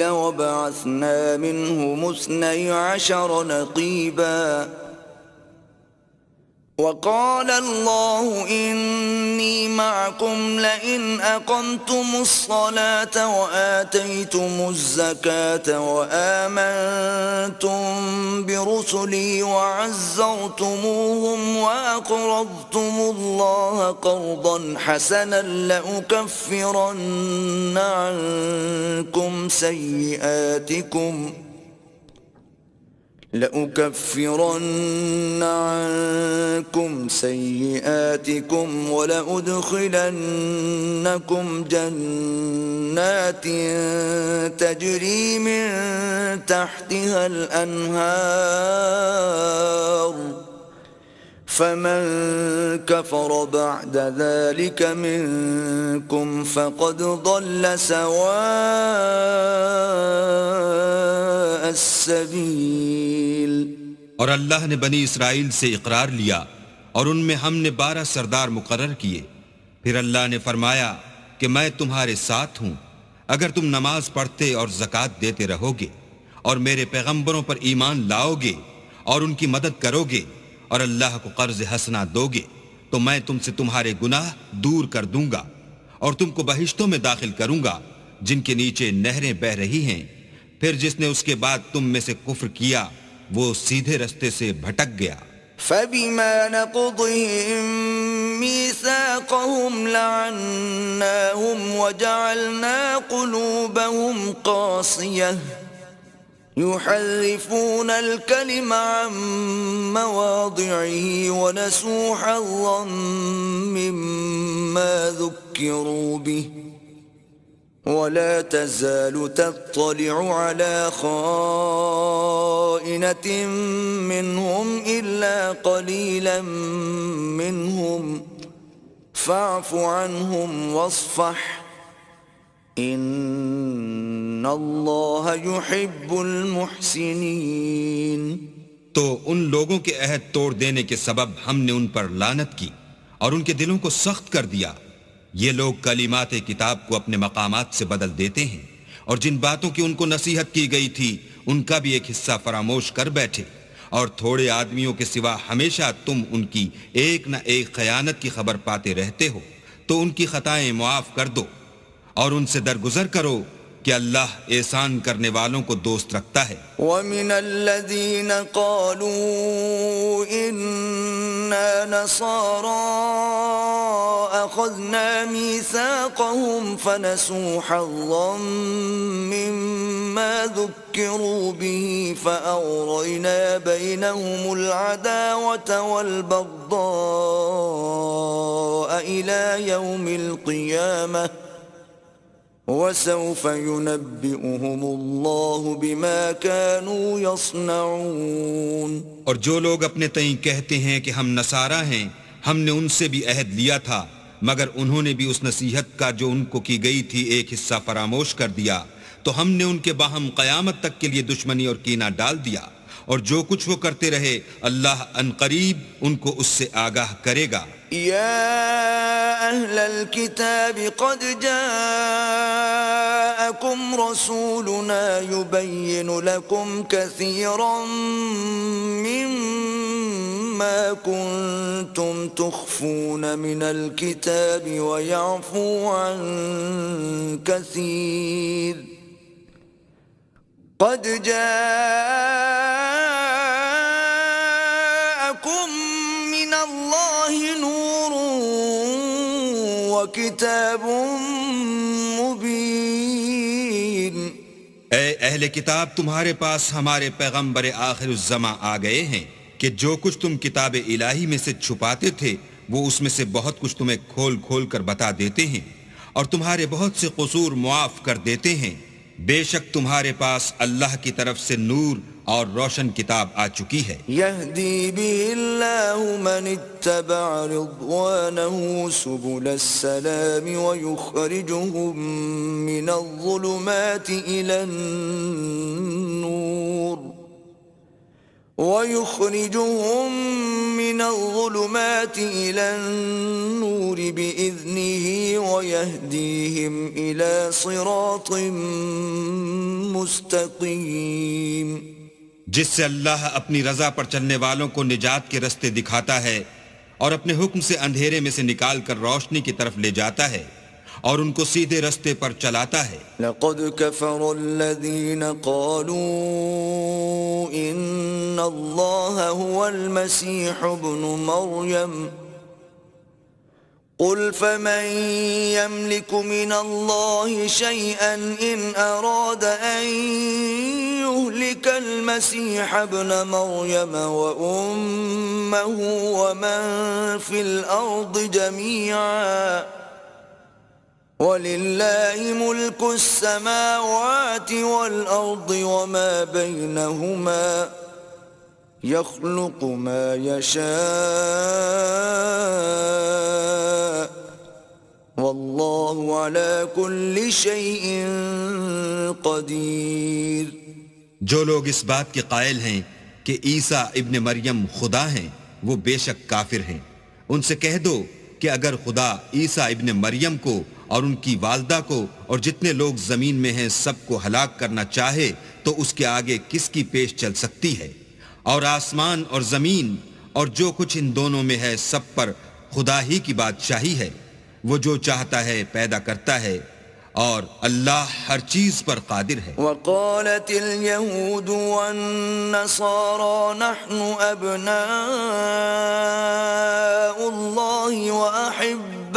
وَبَعَثْنَا مِنْهُمُ 12 نَقِيبًا وقال الله إني معكم لئن أقمتم الصلاة وآتيتم الزكاة وآمنتم برسلي وعزرتموهم وأقرضتم الله قرضا حسنا لأكفرن عنكم سيئاتكم ولأدخلنكم جنات تجري من تحتها الأنهار فمن كفر بعد ذلك منكم فقد ضل سواء السبيل. اور اللہ نے بنی اسرائیل سے اقرار لیا اور ان میں ہم نے 12 سردار مقرر کیے. پھر اللہ نے فرمایا کہ میں تمہارے ساتھ ہوں اگر تم نماز پڑھتے اور زکوٰۃ دیتے رہو گے اور میرے پیغمبروں پر ایمان لاؤ گے اور ان کی مدد کرو گے اور اللہ کو قرض حسنہ دو گے تو میں تم سے تمہارے گناہ دور کر دوں گا اور تم کو بہشتوں میں داخل کروں گا جن کے نیچے نہریں بہہ رہی ہیں. پھر جس نے اس کے بعد تم میں سے کفر کیا وہ سیدھے رستے سے بھٹک گیا. فبما نقضهم ميثاقهم لعناهم وجعلنا قلوبهم قاسية يحرفون الكلم عن مواضعه ونسوا حظا مما ذكروا به ولا تزال تطلع على خائنة منهم إلا قليلا منهم فاعف عنهم واصفح إن الله يحب المحسنين. تو ان لوگوں کے عہد توڑ دینے کے سبب ہم نے ان پر لعنت کی اور ان کے دلوں کو سخت کر دیا. یہ لوگ کلمات کتاب کو اپنے مقامات سے بدل دیتے ہیں اور جن باتوں کی ان کو نصیحت کی گئی تھی ان کا بھی ایک حصہ فراموش کر بیٹھے. اور تھوڑے آدمیوں کے سوا ہمیشہ تم ان کی ایک نہ ایک خیانت کی خبر پاتے رہتے ہو، تو ان کی خطائیں معاف کر دو اور ان سے درگزر کرو کہ اللہ احسان کرنے والوں کو دوست رکھتا ہے. وَمِنَ الَّذِينَ قَالُوا إِنَّا نَصَارَىٰ أَخَذْنَا مِيثَاقَهُمْ فَنَسُوا حَظًّا مِّمَّا ذُكِّرُوا بِهِ فَأَغْرَيْنَا بَيْنَهُمُ الْعَدَاوَةَ وَالْبَغْضَاءَ إِلَىٰ يَوْمِ الْقِيَامَةِ وَسَوْفَ يُنَبِّئُهُمُ اللَّهُ بِمَا كَانُوا يَصْنَعُونَ. اور جو لوگ اپنے تئیں کہتے ہیں کہ ہم نصارہ ہیں، ہم نے ان سے بھی عہد لیا تھا، مگر انہوں نے بھی اس نصیحت کا جو ان کو کی گئی تھی ایک حصہ فراموش کر دیا، تو ہم نے ان کے باہم قیامت تک کے لیے دشمنی اور کینہ ڈال دیا. اور جو کچھ وہ کرتے رہے اللہ عنقریب ان کو اس سے آگاہ کرے گا. يا أهل الكتاب قد جاءكم رسولنا يبين لكم كثيرا مما كنتم تخفون من الكتاب ويعفو عن كثير قد جاءكم من الله نور وكتاب مبين. اے اہل کتاب، تمہارے پاس ہمارے پیغمبر آخر الزماں آ گئے ہیں کہ جو کچھ تم کتاب الہی میں سے چھپاتے تھے وہ اس میں سے بہت کچھ تمہیں کھول کھول کر بتا دیتے ہیں اور تمہارے بہت سے قصور معاف کر دیتے ہیں. بے شک تمہارے پاس اللہ کی طرف سے نور اور روشن کتاب آ چکی ہے. يهدي به الله من اتبع رضوانه سبل السلام ويخرجهم من الظلمات إلى النور بإذنه ويهديهم إلى صراط مستقيم. جس سے اللہ اپنی رضا پر چلنے والوں کو نجات کے رستے دکھاتا ہے اور اپنے حکم سے اندھیرے میں سے نکال کر روشنی کی طرف لے جاتا ہے اور ان کو سیدھے رستے پر چلاتا ہے. لقد كفر الذين قالوا إن الله هو المسيح ابن مريم قل فمن يملك من الله شيئا إن أراد أن يهلك المسيح ابن مريم وأمه ومن في الأرض جميعا وَلِلَّهِ مُلْكُ السَّمَاوَاتِ وَالْأَرْضِ وَمَا بَيْنَهُمَا يَخْلُقُ مَا يَشَاءُ وَاللَّهُ عَلَى كُلِّ شَيْءٍ قَدِيرٌ. جو لوگ اس بات کے قائل ہیں کہ عیسیٰ ابن مریم خدا ہیں وہ بے شک کافر ہیں. ان سے کہہ دو کہ اگر خدا عیسیٰ ابن مریم کو اور ان کی والدہ کو اور جتنے لوگ زمین میں ہیں سب کو ہلاک کرنا چاہے تو اس کے آگے کس کی پیش چل سکتی ہے؟ اور آسمان اور زمین اور جو کچھ ان دونوں میں ہے سب پر خدا ہی کی بادشاہی ہے. وہ جو چاہتا ہے پیدا کرتا ہے اور اللہ ہر چیز پر قادر ہے. وقالت اليهود والنصارى نحن أبناء الله وأحباؤه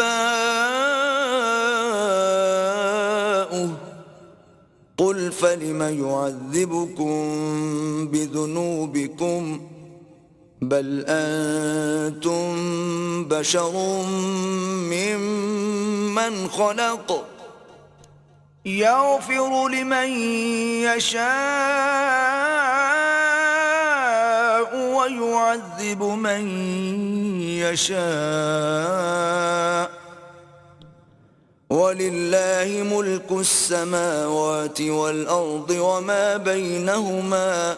قل فلم يعذبكم بذنوبكم بل أنتم بشر ممن خلق يغفر لمن يشاء ويعذب من يشاء وَلِلَّهِ مُلْكُ السَّمَاوَاتِ وَالْأَرْضِ وَمَا بَيْنَهُمَا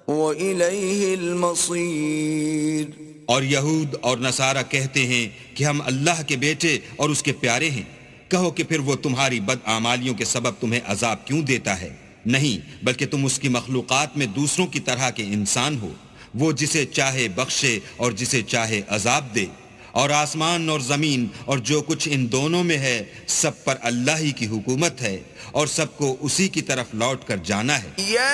وَإِلَيْهِ الْمَصِيرُ۔ اور یہود اور نصارہ کہتے ہیں کہ ہم اللہ کے بیٹے اور اس کے پیارے ہیں۔ کہو کہ پھر وہ تمہاری بدعمالیوں کے سبب تمہیں عذاب کیوں دیتا ہے؟ نہیں، بلکہ تم اس کی مخلوقات میں دوسروں کی طرح کے انسان ہو۔ وہ جسے چاہے بخشے اور جسے چاہے عذاب دے۔ اور آسمان اور زمین اور جو کچھ ان دونوں میں ہے سب پر اللہ ہی کی حکومت ہے اور سب کو اسی کی طرف لوٹ کر جانا ہے۔ یا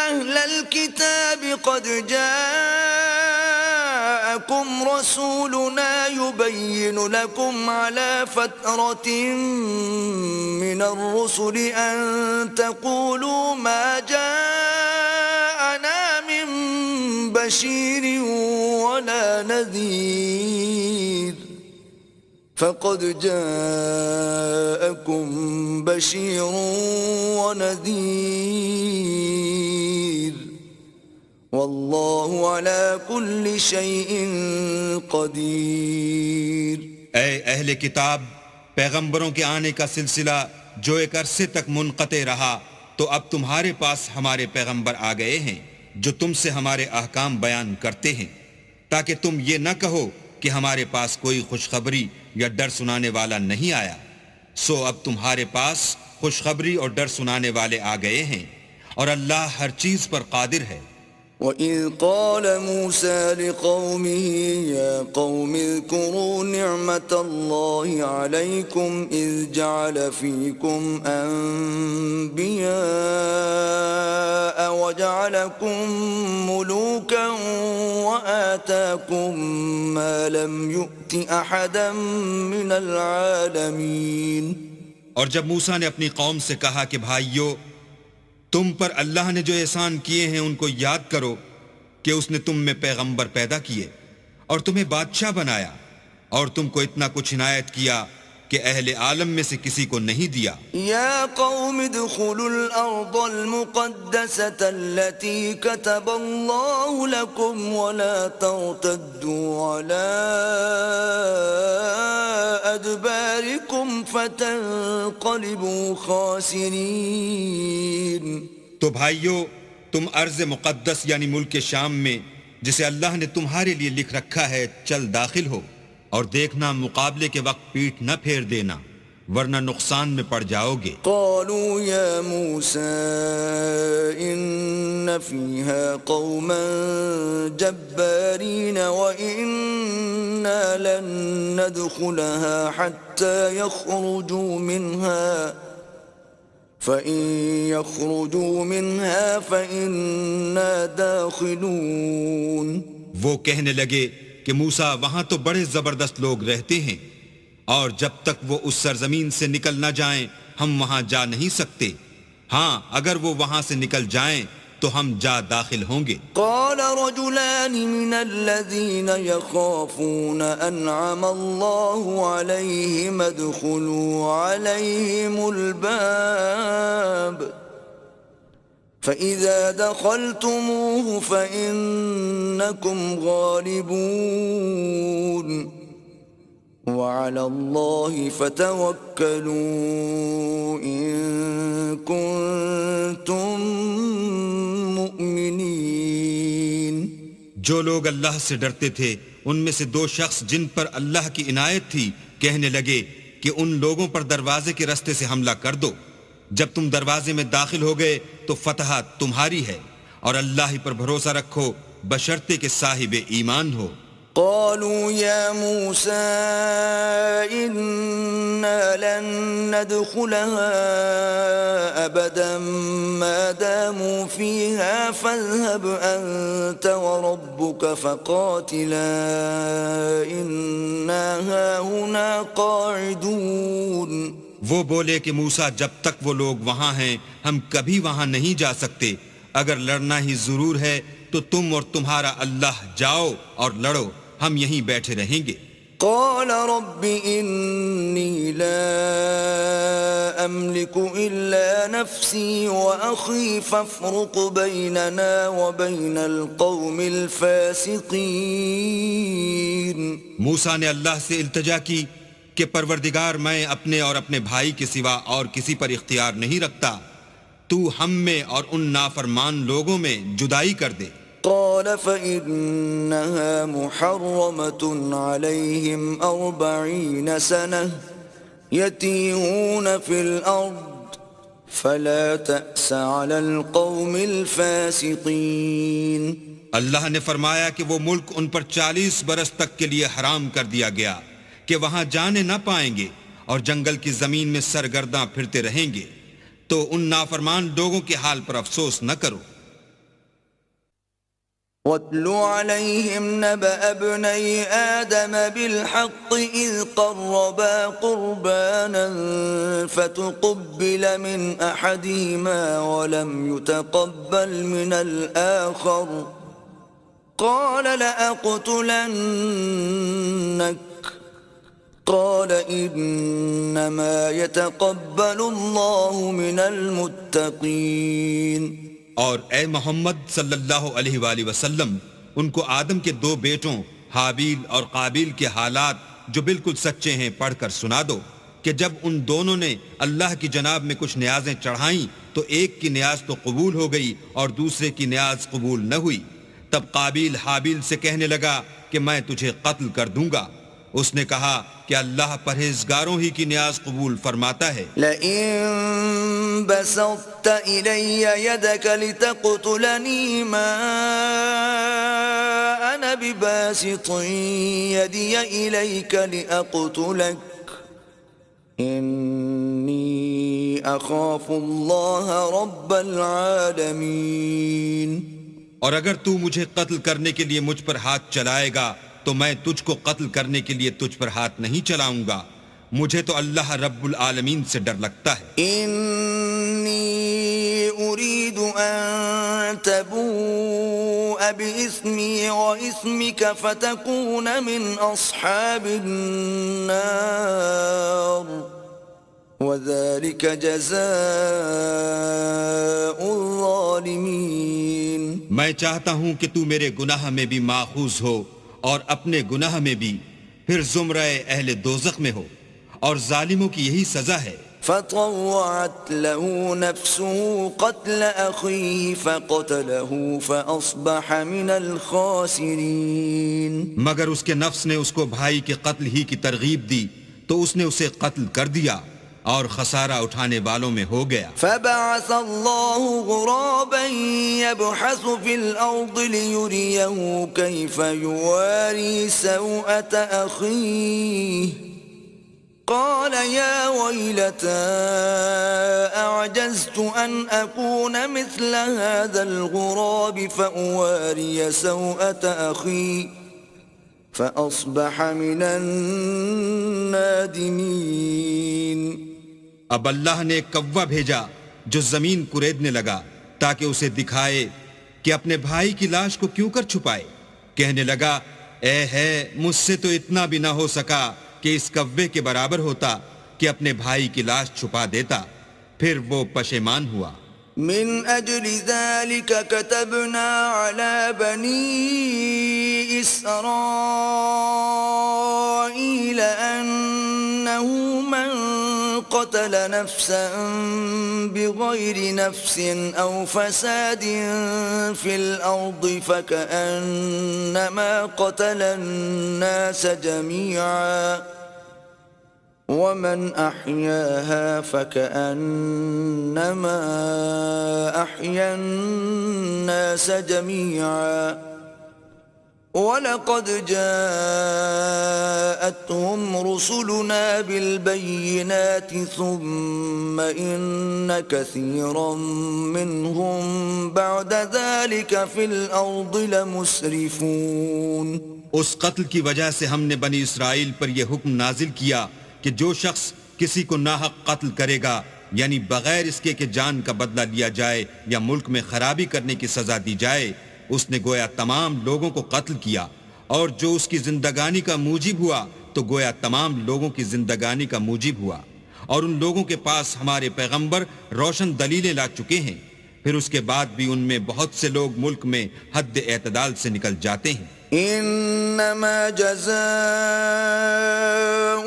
اہل الکتاب قد جاءکم رسولنا یبین لکم علی فترة من الرسل ان تقولوا ما جاءنا من بشیر ولا نذیر فقد جاءكم بشیر ونذیر واللہ علی کل شیء قدیر۔ اے اہل کتاب، پیغمبروں کے آنے کا سلسلہ جو ایک عرصے تک منقطع رہا، تو اب تمہارے پاس ہمارے پیغمبر آ گئے ہیں جو تم سے ہمارے احکام بیان کرتے ہیں، تاکہ تم یہ نہ کہو کہ ہمارے پاس کوئی خوشخبری یا ڈر سنانے والا نہیں آیا۔ سو اب تمہارے پاس خوشخبری اور ڈر سنانے والے آ گئے ہیں، اور اللہ ہر چیز پر قادر ہے۔ وَإِذْ قَالَ مُوسَى لِقَوْمِهِ يَا قَوْمِ اذْكُرُوا نِعْمَةَ اللَّهِ عَلَيْكُمْ إِذْ جَعَلَ فِيكُمْ أَنْبِيَاءَ وَجَعَلَكُمْ مُلُوكًا وَآتَاكُمْ مَا لَمْ يُؤْتِ أَحَدًا مِنَ الْعَالَمِينَ۔ اور جب موسیٰ نے اپنی قوم سے کہا کہ بھائیو، تم پر اللہ نے جو احسان کیے ہیں ان کو یاد کرو کہ اس نے تم میں پیغمبر پیدا کیے اور تمہیں بادشاہ بنایا، اور تم کو اتنا کچھ عنایت کیا کہ اہل عالم میں سے کسی کو نہیں دیا۔ یا قوم ادخلوا الارض المقدسة التي كتب اللہ لكم ولا ترتدوا على ادباركم فتنقلبوا خاسرین۔ تو بھائیو، تم ارض مقدس یعنی ملک شام میں جسے اللہ نے تمہارے لیے لکھ رکھا ہے چل داخل ہو، اور دیکھنا مقابلے کے وقت پیٹھ نہ پھیر دینا، ورنہ نقصان میں پڑ جاؤ گے۔ قالوا یا موسیٰ ان فیہا قوما جبارین وإنا لن ندخلها حتى يخرجوا منها فإن يخرجوا منها فإنا داخلون۔ وہ کہنے لگے کہ موسیٰ وہاں تو بڑے زبردست لوگ رہتے ہیں، اور جب تک وہ اس سرزمین سے نکل نہ جائیں ہم وہاں جا نہیں سکتے، ہاں اگر وہ وہاں سے نکل جائیں تو ہم جا داخل ہوں گے۔ قال رجلان من الذين يخافون انعم الله عليهم ادخلوا عليهم الباب فإذا دخلتموه فإنكم غالبون وعلى الله فتوكلوا إن كنتم مؤمنين۔ جو لوگ اللہ سے ڈرتے تھے ان میں سے دو شخص جن پر اللہ کی عنایت تھی کہنے لگے کہ ان لوگوں پر دروازے کے راستے سے حملہ کر دو، جب تم دروازے میں داخل ہو گئے تو فتح تمہاری ہے، اور اللہ ہی پر بھروسہ رکھو بشرطے کہ صاحب ایمان ہو۔ قالوا يا موسى إنا لن ندخلها أبدا ما داموا فيها فاذهب أنت وربك فقاتلا إنا هاهنا قاعدون۔ وہ بولے کہ موسیٰ جب تک وہ لوگ وہاں ہیں ہم کبھی وہاں نہیں جا سکتے، اگر لڑنا ہی ضرور ہے تو تم اور تمہارا اللہ جاؤ اور لڑو، ہم یہیں بیٹھے رہیں گے۔ قال رب إني لا أملك إلا نفسي وأخي فافرق بيننا وبين القوم الفاسقين. موسیٰ نے اللہ سے التجا کی کہ پروردگار میں اپنے اور اپنے بھائی کے سوا اور کسی پر اختیار نہیں رکھتا، تو ہم میں اور ان نافرمان لوگوں میں جدائی کر دے. قال فإنها محرمة عليهم 40 سنة يتيهون في الأرض فلا تأس على القوم الفاسقين. اللہ نے فرمایا کہ وہ ملک ان پر 40 برس تک کے لیے حرام کر دیا گیا کہ وہاں جانے نہ پائیں گے اور جنگل کی زمین میں سرگرداں پھرتے رہیں گے، تو ان نافرمان لوگوں کے حال پر افسوس نہ کرو. وَاتْلُ عَلَيْهِمْ نَبَأَ ابْنَيْ آدَمَ بِالْحَقِّ إِذْ قَرَّبَا قُرْبَانًا فَتُقُبِّلَ مِنْ أَحَدِهِمَا وَلَمْ يُتَقَبَّلْ مِنَ الْآخَرِ قَالَ لَأَقْتُلَنَّكَ قَالَ إِنَّمَا يَتَقَبَّلُ اللَّهُ مِنَ الْمُتَّقِينَ. اور اے محمد صلی اللہ علیہ وآلہ وسلم ان کو آدم کے 2 بیٹوں حابیل اور قابیل کے حالات جو بالکل سچے ہیں پڑھ کر سنا دو کہ جب ان دونوں نے اللہ کی جناب میں کچھ نیازیں چڑھائیں تو ایک کی نیاز تو قبول ہو گئی اور دوسرے کی نیاز قبول نہ ہوئی. تب قابیل حابیل سے کہنے لگا کہ میں تجھے قتل کر دوں گا. اس نے کہا کہ اللہ پرہیزگاروں ہی کی نیاز قبول فرماتا ہے. لئن بسطت إلي يدك لتقتلني ما أنا بباسط يدي إليك لأقتلك إني أخاف الله رب العالمين. اور اگر تو مجھے قتل کرنے کے لیے مجھ پر ہاتھ چلائے گا تو میں تجھ کو قتل کرنے کے لیے تجھ پر ہاتھ نہیں چلاؤں گا، مجھے تو اللہ رب العالمین سے ڈر لگتا ہے. انی اريد ان تبوء باسمی واسمک فتکون من اصحاب النار وذلك جزاء الظالمین. میں چاہتا ہوں کہ تو میرے گناہ میں بھی ماخوذ ہو اور اپنے گناہ میں بھی، پھر زمرہ اہل دوزخ میں ہو، اور ظالموں کی یہی سزا ہے. فطوعت له نفسه قتل أخيه فقتله فأصبح من الخاسرين. مگر اس کے نفس نے اس کو بھائی کے قتل ہی کی ترغیب دی تو اس نے اسے قتل کر دیا اور خسارہ اٹھانے والوں میں ہو گیا. فبعث الله غرابا يبحث في الأرض ليريه كيف يواري سوءة أخيه قال يا ويلتى أعجزت أن أكون مثل هذا الغراب فأواري سوءة أخي فأصبح من النادمين. اب اللہ نے ایک کوا بھیجا جو زمین کریدنے لگا تاکہ اسے دکھائے کہ اپنے بھائی کی لاش کو کیوں کر چھپائے. کہنے لگا اے ہے مجھ سے تو اتنا بھی نہ ہو سکا کہ اس کوے کے برابر ہوتا کہ اپنے بھائی کی لاش چھپا دیتا. پھر وہ پشیمان ہوا. من أجل ذلك كتبنا على بني إسرائيل أنه من قتل نفسا بغير نفس أو فساد في الأرض فكأنما قتل الناس جميعا ومن أحياها فكأنما أحيا الناس جميعا وَلَقَدْ جَاءَتْهُمْ رُسُلُنَا بِالْبَيِّنَاتِ ثُمَّ إِنَّ كَثِيرًا مِّنْهُمْ بَعْدَ ذَلِكَ فِي الْأَرْضِ لَمُسْرِفُونَ. اس قتل کی وجہ سے ہم نے بنی اسرائیل پر یہ حکم نازل کیا کہ جو شخص کسی کو ناحق قتل کرے گا، یعنی بغیر اس کے کہ جان کا بدلہ لیا جائے یا ملک میں خرابی کرنے کی سزا دی جائے، اس نے گویا تمام لوگوں کو قتل کیا، اور جو اس کی زندگانی کا موجب ہوا تو تو گویا تمام لوگوں کی زندگانی کا موجب ہوا، اور ان لوگوں کے پاس ہمارے پیغمبر روشن دلیلیں لا چکے ہیں، پھر اس کے بعد بھی ان میں بہت سے لوگ ملک میں حد اعتدال سے نکل جاتے ہیں۔ انما جزاء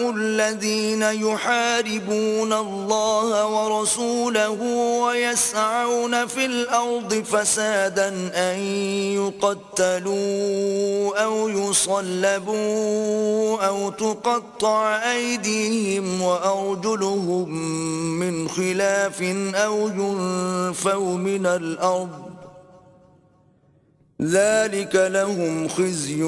الذين يحاربون الله ورسوله ويسعون في الارض فسادا ان يقتلوا او يصلبوا او تقطع ايديهم وارجلهم من خلاف او ينفوا من الارض ذلك لهم خزي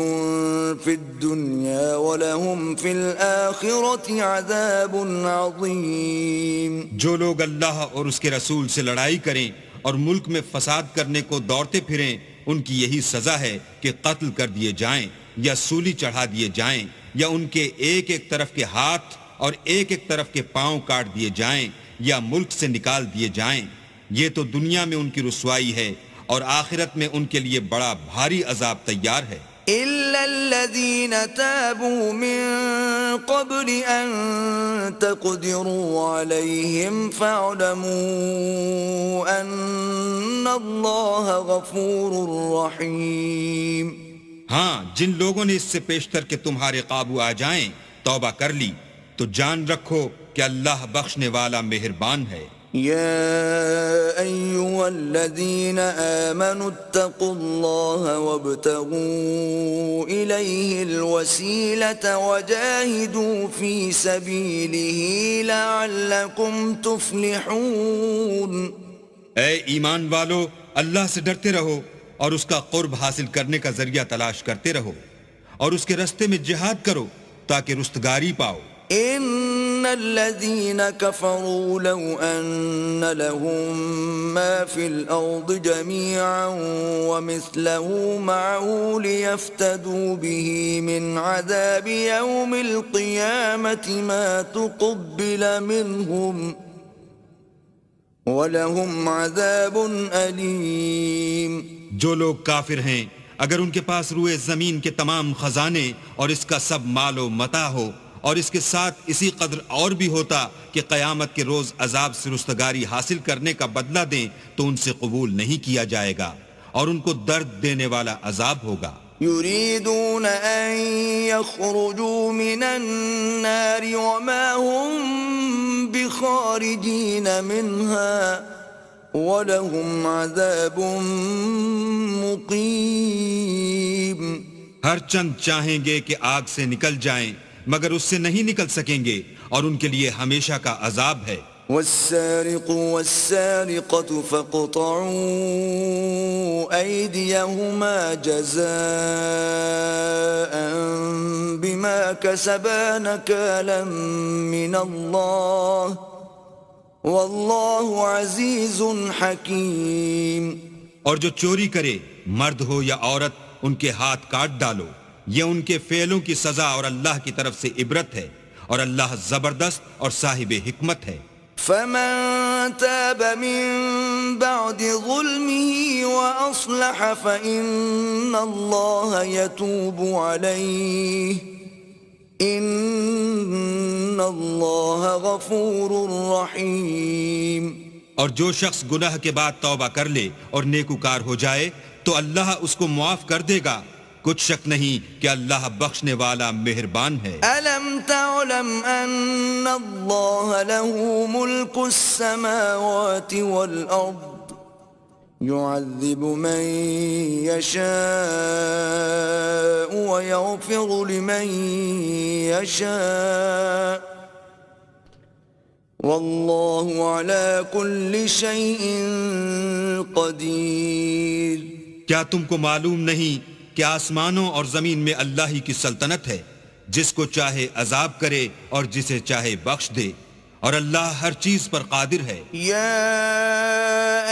في الدنيا ولهم في الآخرة عذاب عظيم۔ جو لوگ اللہ اور اس کے رسول سے لڑائی کریں اور ملک میں فساد کرنے کو دوڑتے پھریں، ان کی یہی سزا ہے کہ قتل کر دیے جائیں یا سولی چڑھا دیے جائیں، یا ان کے ایک ایک طرف کے ہاتھ اور ایک ایک طرف کے پاؤں کاٹ دیے جائیں یا ملک سے نکال دیے جائیں۔ یہ تو دنیا میں ان کی رسوائی ہے، اور آخرت میں ان کے لیے بڑا بھاری عذاب تیار ہے۔ إِلَّا الَّذِينَ تَابُوا مِن قَبْلِ أَن تَقْدِرُوا عَلَيْهِمْ فَاعْلَمُوا أَنَّ اللَّهَ غَفُورٌ رَّحِيمٌ۔ ہاں، جن لوگوں نے اس سے پیشتر کہ تمہارے قابو آ جائیں توبہ کر لی، تو جان رکھو کہ اللہ بخشنے والا مہربان ہے۔ يا أيها الذين آمنوا اتقوا الله وابتغوا إليه الوسيلة وجاهدوا في سبيله لعلكم تفلحون۔ اے ایمان والو، اللہ سے ڈرتے رہو اور اس کا قرب حاصل کرنے کا ذریعہ تلاش کرتے رہو، اور اس کے رستے میں جہاد کرو تاکہ رستگاری پاؤ۔ ان الذين كفروا لو ان لهم ما في الارض جميعا ومثله معه ليفتدوا به من عذاب يوم القيامة ما تقبل منهم ولهم عذاب أليم۔ جو لوگ کافر ہیں، اگر ان کے پاس روئے زمین کے تمام خزانے اور اس کا سب مال و متاع ہو، اور اس کے ساتھ اسی قدر اور بھی ہوتا کہ قیامت کے روز عذاب سے رستگاری حاصل کرنے کا بدلہ دیں، تو ان سے قبول نہیں کیا جائے گا، اور ان کو درد دینے والا عذاب ہوگا۔ يريدون أن يخرجوا من النار وما هم بخارجين منها ولهم عذاب مقيم۔ ہر چند چاہیں گے کہ آگ سے نکل جائیں، مگر اس سے نہیں نکل سکیں گے، اور ان کے لیے ہمیشہ کا عذاب ہے۔ والسارق والسارقة فاقطعوا أيديهما جزاء بما كسبا نكالا من الله والله عزيز حكيم۔ اور جو چوری کرے، مرد ہو یا عورت، ان کے ہاتھ کاٹ ڈالو، یہ ان کے فعلوں کی سزا اور اللہ کی طرف سے عبرت ہے، اور اللہ زبردست اور صاحب حکمت ہے۔ فمن تاب من بعد ظلمه وأصلح فإن الله يتوب عليه إن الله غفور رحيم۔ اور جو شخص گناہ کے بعد توبہ کر لے اور نیکوکار ہو جائے تو اللہ اس کو معاف کر دے گا، کچھ شک نہیں کہ اللہ بخشنے والا مہربان ہے۔ ألم تعلم أن الله له ملك السماوات والأرض يعذب من يشاء ويغفر لمن يشاء والله على كل شيء قدير۔ کیا تم کو معلوم نہیں کہ آسمانوں اور زمین میں اللہ ہی کی سلطنت ہے، جس کو چاہے عذاب کرے اور جسے چاہے بخش دے، اور اللہ ہر چیز پر قادر ہے۔ يا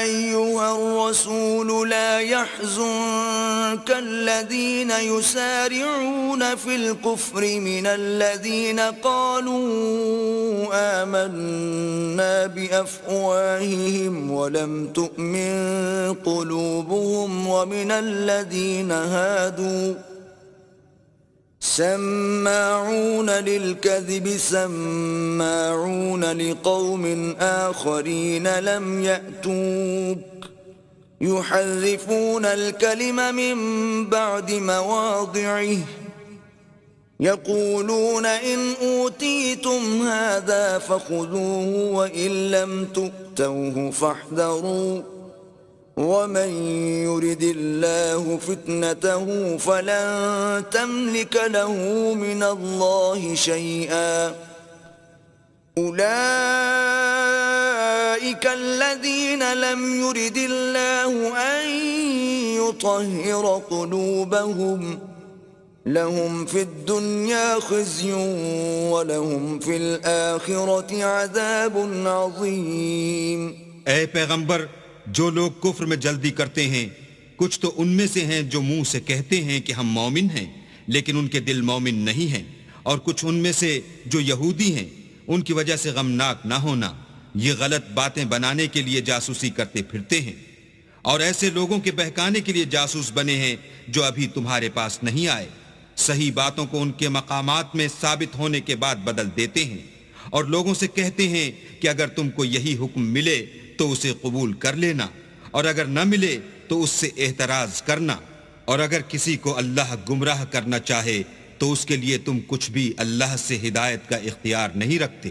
أيها الرسول لا يحزنك الذين يسارعون في الكفر من الذين قالوا آمنا بأفواههم ولم تؤمن قلوبهم ومن الذين هادوا سماعون للكذب سماعون لقوم آخرين لم يأتوك يحرفون الكلم من بعد مواضعه يقولون إن أوتيتم هذا فخذوه وإن لم تؤتوه فاحذروا ومن يرد الله فتنته فلن تملك له من الله شيئا أولئك الذين لم يرد الله أن يطهر قلوبهم لهم في الدنيا خزي ولهم في الآخرة عذاب عظيم. اے پیغمبر، جو لوگ کفر میں جلدی کرتے ہیں کچھ تو ان میں سے ہیں جو منہ سے کہتے ہیں کہ ہم مومن ہیں لیکن ان کے دل مومن نہیں ہیں، اور کچھ ان میں سے جو یہودی ہیں ان کی وجہ سے غمناک نہ ہونا، یہ غلط باتیں بنانے کے لیے جاسوسی کرتے پھرتے ہیں، اور ایسے لوگوں کے بہکانے کے لیے جاسوس بنے ہیں جو ابھی تمہارے پاس نہیں آئے، صحیح باتوں کو ان کے مقامات میں ثابت ہونے کے بعد بدل دیتے ہیں، اور لوگوں سے کہتے ہیں کہ اگر تم کو یہی حکم ملے تو اسے قبول کر لینا، اور اگر نہ ملے تو اس سے اعتراض کرنا، اور اگر کسی کو اللہ گمراہ کرنا چاہے تو اس کے لیے تم کچھ بھی اللہ سے ہدایت کا اختیار نہیں رکھتے.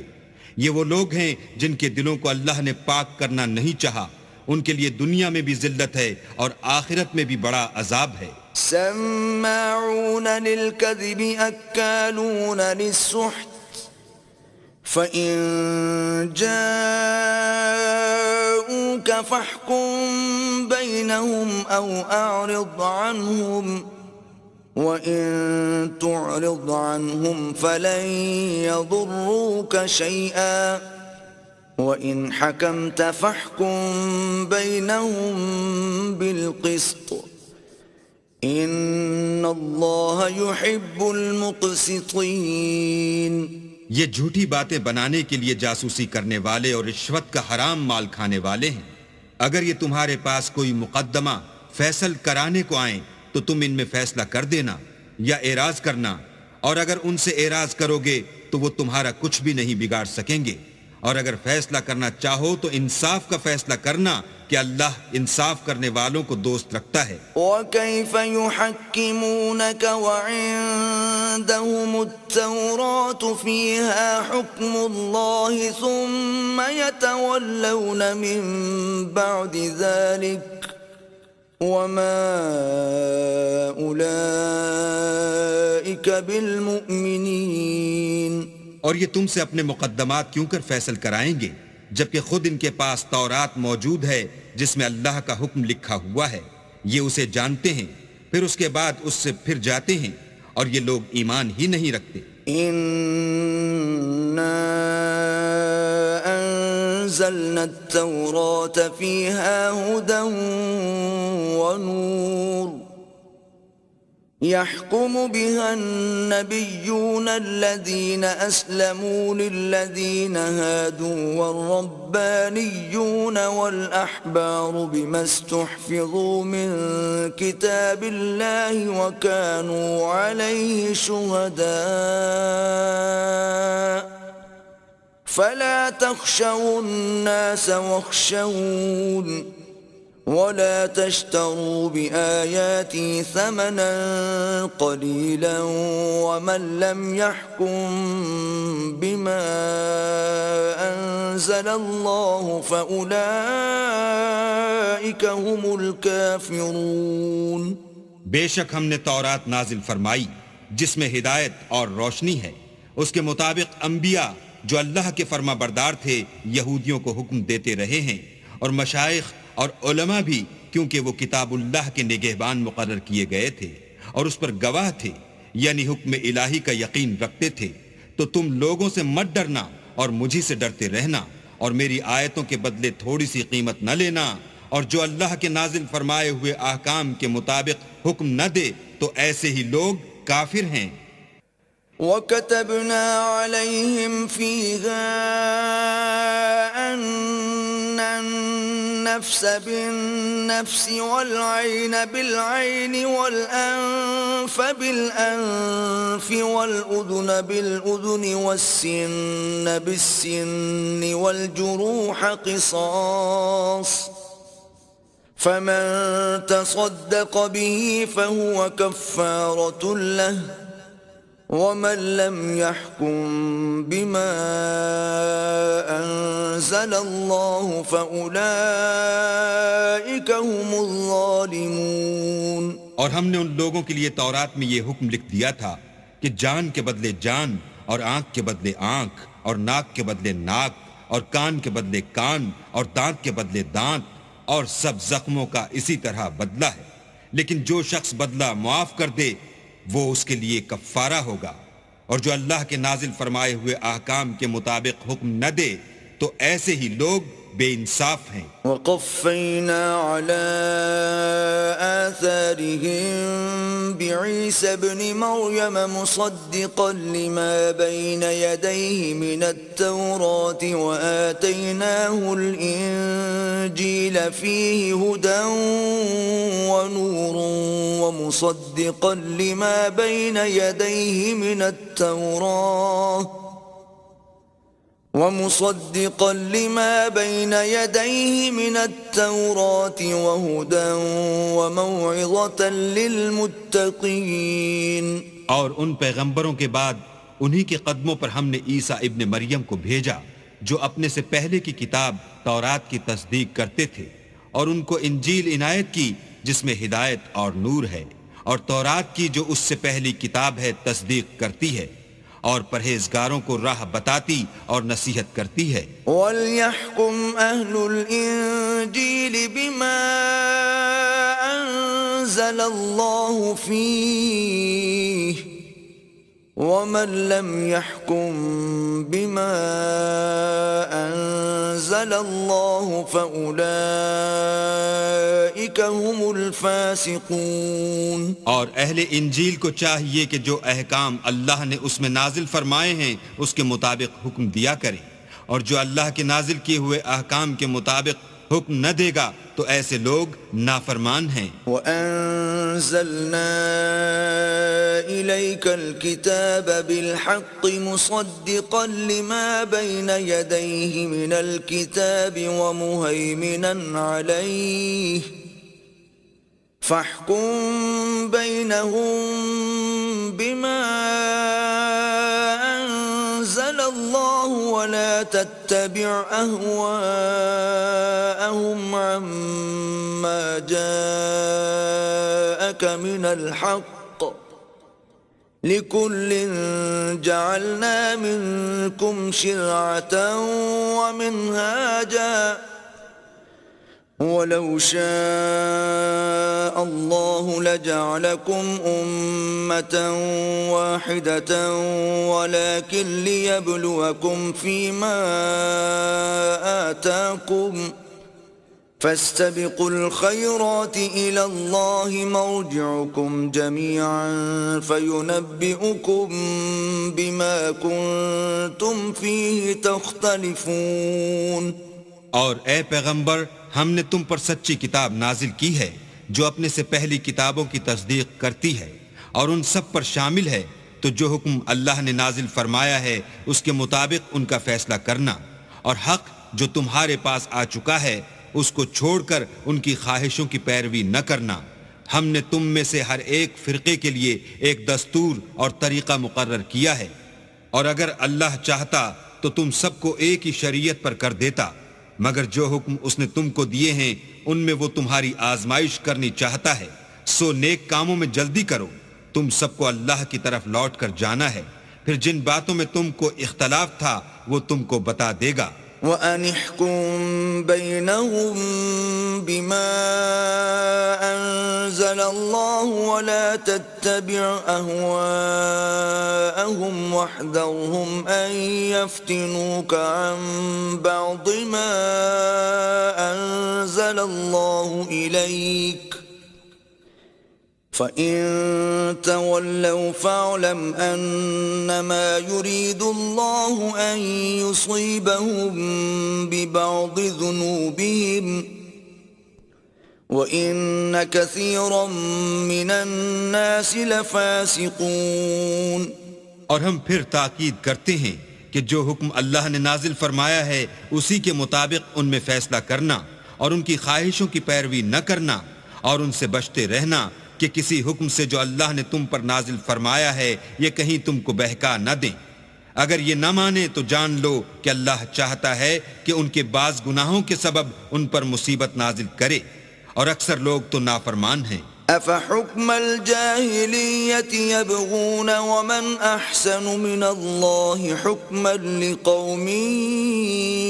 یہ وہ لوگ ہیں جن کے دلوں کو اللہ نے پاک کرنا نہیں چاہا، ان کے لیے دنیا میں بھی ذلت ہے اور آخرت میں بھی بڑا عذاب ہے. سماعون للكذب أكالون للسحت فإن جاءوك فاحكم بينهم أو أعرض عنهم وإن تعرض عنهم فلن يضروك شيئا وإن حكمت فاحكم بينهم بالقسط إن الله يحب المقسطين. یہ جھوٹی باتیں بنانے کے لیے جاسوسی کرنے والے اور رشوت کا حرام مال کھانے والے ہیں. اگر یہ تمہارے پاس کوئی مقدمہ فیصل کرانے کو آئیں تو تم ان میں فیصلہ کر دینا یا اعراض کرنا، اور اگر ان سے اعراض کرو گے تو وہ تمہارا کچھ بھی نہیں بگاڑ سکیں گے، اور اگر فیصلہ کرنا چاہو تو انصاف کا فیصلہ کرنا کہ اللہ انصاف کرنے والوں کو دوست رکھتا ہے. وَكَيْفَ يُحَكِّمُونَكَ وَعِندَهُمُ التَّوْرَاةُ فِيهَا حُكْمُ اللَّهِ ثُمَّ يَتَوَلَّوْنَ مِن بَعْدِ ذَلِكَ وَمَا أُولَئِكَ بِالْمُؤْمِنِينَ. اور یہ تم سے اپنے مقدمات کیوں کر فیصل کرائیں گے جبکہ خود ان کے پاس تورات موجود ہے جس میں اللہ کا حکم لکھا ہوا ہے، یہ اسے جانتے ہیں، پھر اس کے بعد اس سے پھر جاتے ہیں، اور یہ لوگ ایمان ہی نہیں رکھتے. إِنَّا أَنزَلْنَا التَّوْرَاةَ فِيهَا هُدًى وَنُورٌ يحكم بها النبيون الذين أسلموا للذين هادوا والربانيون والأحبار بما استحفظوا من كتاب الله وكانوا عليه شهداء فلا تخشوا الناس واخشون ولا تشتروا بآياتي ثمنا قليلا ومن لم يحكم بما أنزل الله فأولئك هم الكافرون. بے شک ہم نے تورات نازل فرمائی جس میں ہدایت اور روشنی ہے، اس کے مطابق انبیاء جو اللہ کے فرما بردار تھے یہودیوں کو حکم دیتے رہے ہیں، اور مشائخ اور علماء بھی، کیونکہ وہ کتاب اللہ کے نگہبان مقرر کیے گئے تھے اور اس پر گواہ تھے، یعنی حکم الہی کا یقین رکھتے تھے. تو تم لوگوں سے مت ڈرنا اور مجھی سے ڈرتے رہنا، اور میری آیتوں کے بدلے تھوڑی سی قیمت نہ لینا، اور جو اللہ کے نازل فرمائے ہوئے احکام کے مطابق حکم نہ دے تو ایسے ہی لوگ کافر ہیں. وَكَتَبْنَا عَلَيْهِمْ فِيهَا أَنَّ النفس بالنفس والعين بالعين والأنف بالأنف والأذن بالأذن والسن بالسن والجروح قصاص فمن تصدق به فهو كفارة له ومن لم يحكم بما أنزل الله فأولئك هم الظالمون۔ اور ہم نے ان لوگوں کے لیے تورات میں یہ حکم لکھ دیا تھا کہ جان کے بدلے جان، اور آنکھ کے بدلے آنکھ، اور ناک کے بدلے ناک، اور کان کے بدلے کان، اور دانت کے بدلے دانت، اور سب زخموں کا اسی طرح بدلہ ہے۔ لیکن جو شخص بدلہ معاف کر دے وہ اس کے لیے کفارہ ہوگا، اور جو اللہ کے نازل فرمائے ہوئے احکام کے مطابق حکم نہ دے تو ایسے ہی لوگ بے انصاف ہیں۔ وقفینا علی آثارهم بعیسی ابن مریم مصدقا لما بین یدیہ من التوراة وآتیناہ الانجیل فیہ ہدی ونور ومصدقا لما بین یدیہ من التوراة وهدى وموعظة للمتقين۔ اور ان پیغمبروں کے بعد انہی کے قدموں پر ہم نے عیسیٰ ابن مریم کو بھیجا جو اپنے سے پہلے کی کتاب تورات کی تصدیق کرتے تھے، اور ان کو انجیل عنایت کی جس میں ہدایت اور نور ہے، اور تورات کی جو اس سے پہلی کتاب ہے تصدیق کرتی ہے، اور پرہیزگاروں کو راہ بتاتی اور نصیحت کرتی ہے۔ وَلْيَحْكُمْ أَهْلُ الْإِنجِيلِ بِمَا أَنزَلَ اللَّهُ فِيهِ وَمَنْ لَمْ يَحْكُمْ بِمَا أَنزَلَ اللَّهُ فَأُولَئِكَ هُمُ الْفَاسِقُونَ۔ اور اہل انجیل کو چاہیے کہ جو احکام اللہ نے اس میں نازل فرمائے ہیں اس کے مطابق حکم دیا کریں، اور جو اللہ کے نازل کیے ہوئے احکام کے مطابق حکم نہ دے گا تو ایسے لوگ نافرمان ہیں۔ وَأَنزَلْنَا إِلَيْكَ الْكِتَابَ بِالْحَقِّ مُصَدِّقًا لِمَا بَيْنَ يَدَيْهِ مِنَ الْكِتَابِ وَمُهَيْمِنًا عَلَيْهِ فَاحْكُم بَيْنَهُم بِمَا أَنزَلَ اللَّهُ وَلَا تَتَّبِعْ أَهْوَاءَهُمْ عَمَّا جَاءَكَ مِنَ الْحَقِّ لِكُلٍّ جَعَلْنَا مِنكُمْ شِرْعَةً وَمِنْهَاجًا وَلَوْ شَاءَ اللَّهُ لَجَعَلَكُمْ أُمَّةً وَاحِدَةً وَلَكِنْ لِيَبْلُوَكُمْ فِيمَا آتَاكُمْ فَاسْتَبِقُوا الْخَيْرَاتِ إِلَى اللَّهِ مَرْجِعُكُمْ جَمِيعًا فَيُنَبِّئُكُم بِمَا كُنتُمْ فِيهِ تَخْتَلِفُونَ۔ اور اے پیغمبر، ہم نے تم پر سچی کتاب نازل کی ہے جو اپنے سے پہلی کتابوں کی تصدیق کرتی ہے، اور ان سب پر شامل ہے، تو جو حکم اللہ نے نازل فرمایا ہے اس کے مطابق ان کا فیصلہ کرنا، اور حق جو تمہارے پاس آ چکا ہے اس کو چھوڑ کر ان کی خواہشوں کی پیروی نہ کرنا۔ ہم نے تم میں سے ہر ایک فرقے کے لیے ایک دستور اور طریقہ مقرر کیا ہے، اور اگر اللہ چاہتا تو تم سب کو ایک ہی شریعت پر کر دیتا، مگر جو حکم اس نے تم کو دیے ہیں ان میں وہ تمہاری آزمائش کرنی چاہتا ہے، سو نیک کاموں میں جلدی کرو، تم سب کو اللہ کی طرف لوٹ کر جانا ہے، پھر جن باتوں میں تم کو اختلاف تھا وہ تم کو بتا دے گا۔ وَأَنِ احْكُم بَيْنَهُم بِمَا أَنزَلَ اللَّهُ وَلَا تَتَّبِعْ أَهْوَاءَهُمْ وَاحْذَرْهُمْ أَن يَفْتِنُوكَ عَن بَعْضِ مَا أَنزَلَ اللَّهُ إِلَيْكَ فَإِن تَوَلَّوْا فَاعْلَمْ أَنَّمَا يُرِيدُ اللَّهُ أَن يُصِيبَهُم بِبَعْضِ ذُنُوبِهِمْ وَإِنَّ كَثِيرًا مِّنَ النَّاسِ لَفَاسِقُونَ۔ اور ہم پھر تاکید کرتے ہیں کہ جو حکم اللہ نے نازل فرمایا ہے اسی کے مطابق ان میں فیصلہ کرنا اور ان کی خواہشوں کی پیروی نہ کرنا اور ان سے بچتے رہنا کہ کسی حکم سے جو اللہ نے تم پر نازل فرمایا ہے یہ کہیں تم کو بہکا نہ دیں۔ اگر یہ نہ مانے تو جان لو کہ اللہ چاہتا ہے کہ ان کے بعض گناہوں کے سبب ان پر مصیبت نازل کرے، اور اکثر لوگ تو نافرمان ہیں۔ أَفَحُكْمَ الْجَاهِلِيَّةِ يَبْغُونَ وَمَنْ أَحْسَنُ مِنَ اللَّهِ حُكْمًا لِقَوْمٍ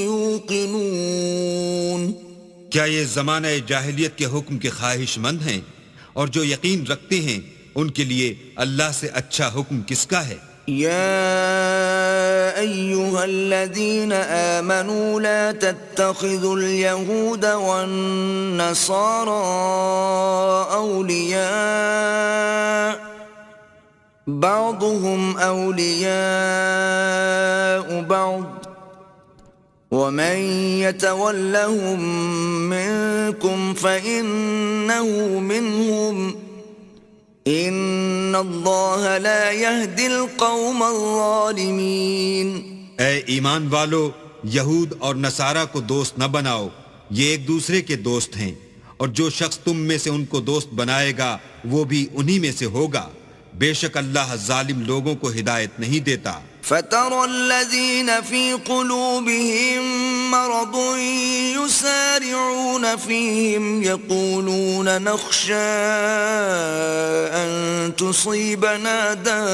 يُوقِنُونَ۔ کیا یہ زمانہ جاہلیت کے حکم کے خواہش مند ہیں؟ اور جو یقین رکھتے ہیں ان کے لیے اللہ سے اچھا حکم کس کا ہے؟ يا أيها الذين آمنوا لا تتخذوا اليهود والنصارى أولياء بعضهم أولياء بعض ومن يتولهم منكم فإنه منهم ان اللہ لا يهدي القوم الظالمین۔ اے ایمان والو، یہود اور نصارہ کو دوست نہ بناؤ، یہ ایک دوسرے کے دوست ہیں، اور جو شخص تم میں سے ان کو دوست بنائے گا وہ بھی انہی میں سے ہوگا، بے شک اللہ ظالم لوگوں کو ہدایت نہیں دیتا۔ فَتَرَى الَّذِينَ فِي قُلُوبِهِم مَّرَضٌ يُسَارِعُونَ فِيهِمْ يَقُولُونَ نَخْشَىٰ أَن تُصِيبَنَا دَائِرَةٌ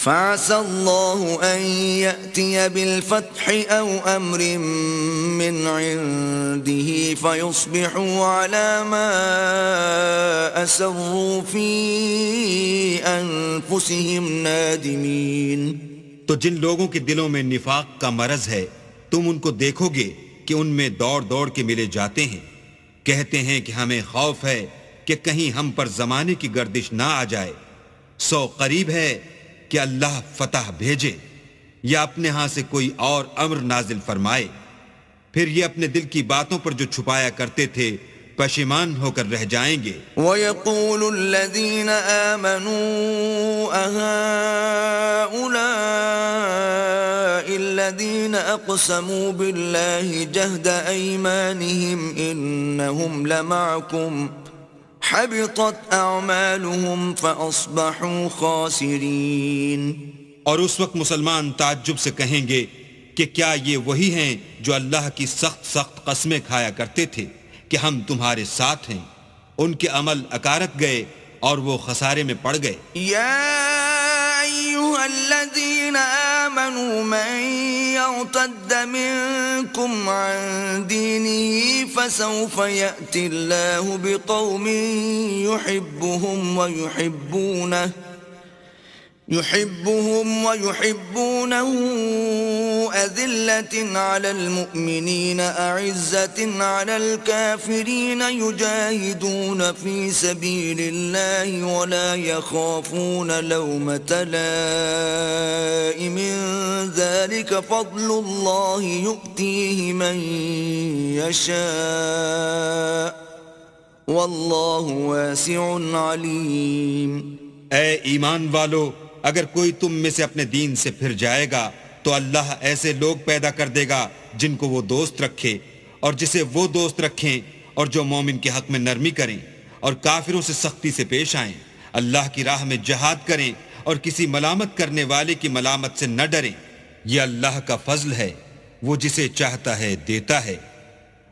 فَعَسَى اللَّهُ أَن يَأْتِيَ بِالْفَتْحِ أَوْ أَمْرٍ مِّنْ عِندِهِ فَيُصْبِحُوا عَلَى مَا أَسَرُّوا فِي أَنفُسِهِمْ نَادِمِينَ۔ تو جن لوگوں کے دلوں میں نفاق کا مرض ہے تم ان کو دیکھو گے کہ ان میں دوڑ دوڑ کے ملے جاتے ہیں، کہتے ہیں کہ ہمیں خوف ہے کہ کہیں ہم پر زمانے کی گردش نہ آ جائے، سو قریب ہے کہ اللہ فتح بھیجے یا اپنے ہاں سے کوئی اور امر نازل فرمائے، پھر یہ اپنے دل کی باتوں پر جو چھپایا کرتے تھے پشیمان ہو کر رہ جائیں گے۔ وَيَقُولُ الَّذِينَ آمَنُوا أَهَٰؤُلَاءِ الَّذِينَ أَقْسَمُوا بِاللَّهِ جَهْدَ أَيْمَانِهِمْ إِنَّهُمْ لَمَعَكُمْ حَبِطَتْ أَعْمَالُهُمْ فَأَصْبَحُوا خَاسِرِينَ۔ اور اس وقت مسلمان تعجب سے کہیں گے کہ کیا یہ وہی ہیں جو اللہ کی سخت سخت قسمیں کھایا کرتے تھے کہ ہم تمہارے ساتھ ہیں، ان کے عمل اکارت گئے اور وہ خسارے میں پڑ گئے۔ یا ایھا الذین آمنوا من یرتد منکم عن دینہ فسوف یأتی اللہ بقوم يحبهم ويحبونه أذلة على المؤمنين أعزة على الكافرين يجاهدون في سبيل الله ولا يخافون لومة لائم ذلك فضل الله يؤتيه من يشاء والله واسع عليم۔ اے ایمان والو، اگر کوئی تم میں سے اپنے دین سے پھر جائے گا تو اللہ ایسے لوگ پیدا کر دے گا جن کو وہ دوست رکھے اور جسے وہ دوست رکھیں، اور جو مومن کے حق میں نرمی کریں اور کافروں سے سختی سے پیش آئیں، اللہ کی راہ میں جہاد کریں اور کسی ملامت کرنے والے کی ملامت سے نہ ڈریں۔ یہ اللہ کا فضل ہے، وہ جسے چاہتا ہے دیتا ہے،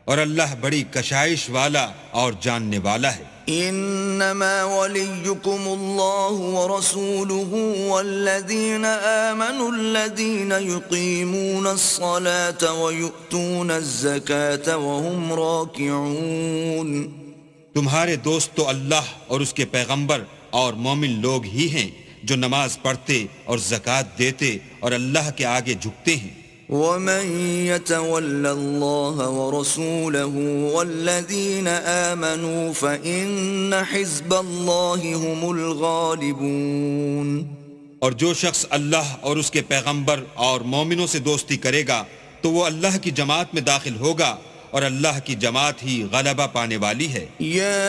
اور اللہ بڑی کشائش والا اور جاننے والا ہے۔ انما وليكم الله ورسوله والذين آمنوا الذين يقيمون الصلاة ويؤتون الزكاة وهم راكعون۔ تمہارے دوست تو اللہ اور اس کے پیغمبر اور مومن لوگ ہی ہیں جو نماز پڑھتے اور زکوٰۃ دیتے اور اللہ کے آگے جھکتے ہیں۔ وَمَن يَتَوَلَّ اللَّهَ وَرَسُولَهُ وَالَّذِينَ آمَنُوا فَإِنَّ حِزْبَ اللَّهِ هُمُ الْغَالِبُونَ۔ اور جو شخص اللہ اور اس کے پیغمبر اور مومنوں سے دوستی کرے گا تو تو وہ اللہ کی جماعت میں داخل ہوگا اور اللہ کی جماعت ہی غلبہ پانے والی ہے۔ يا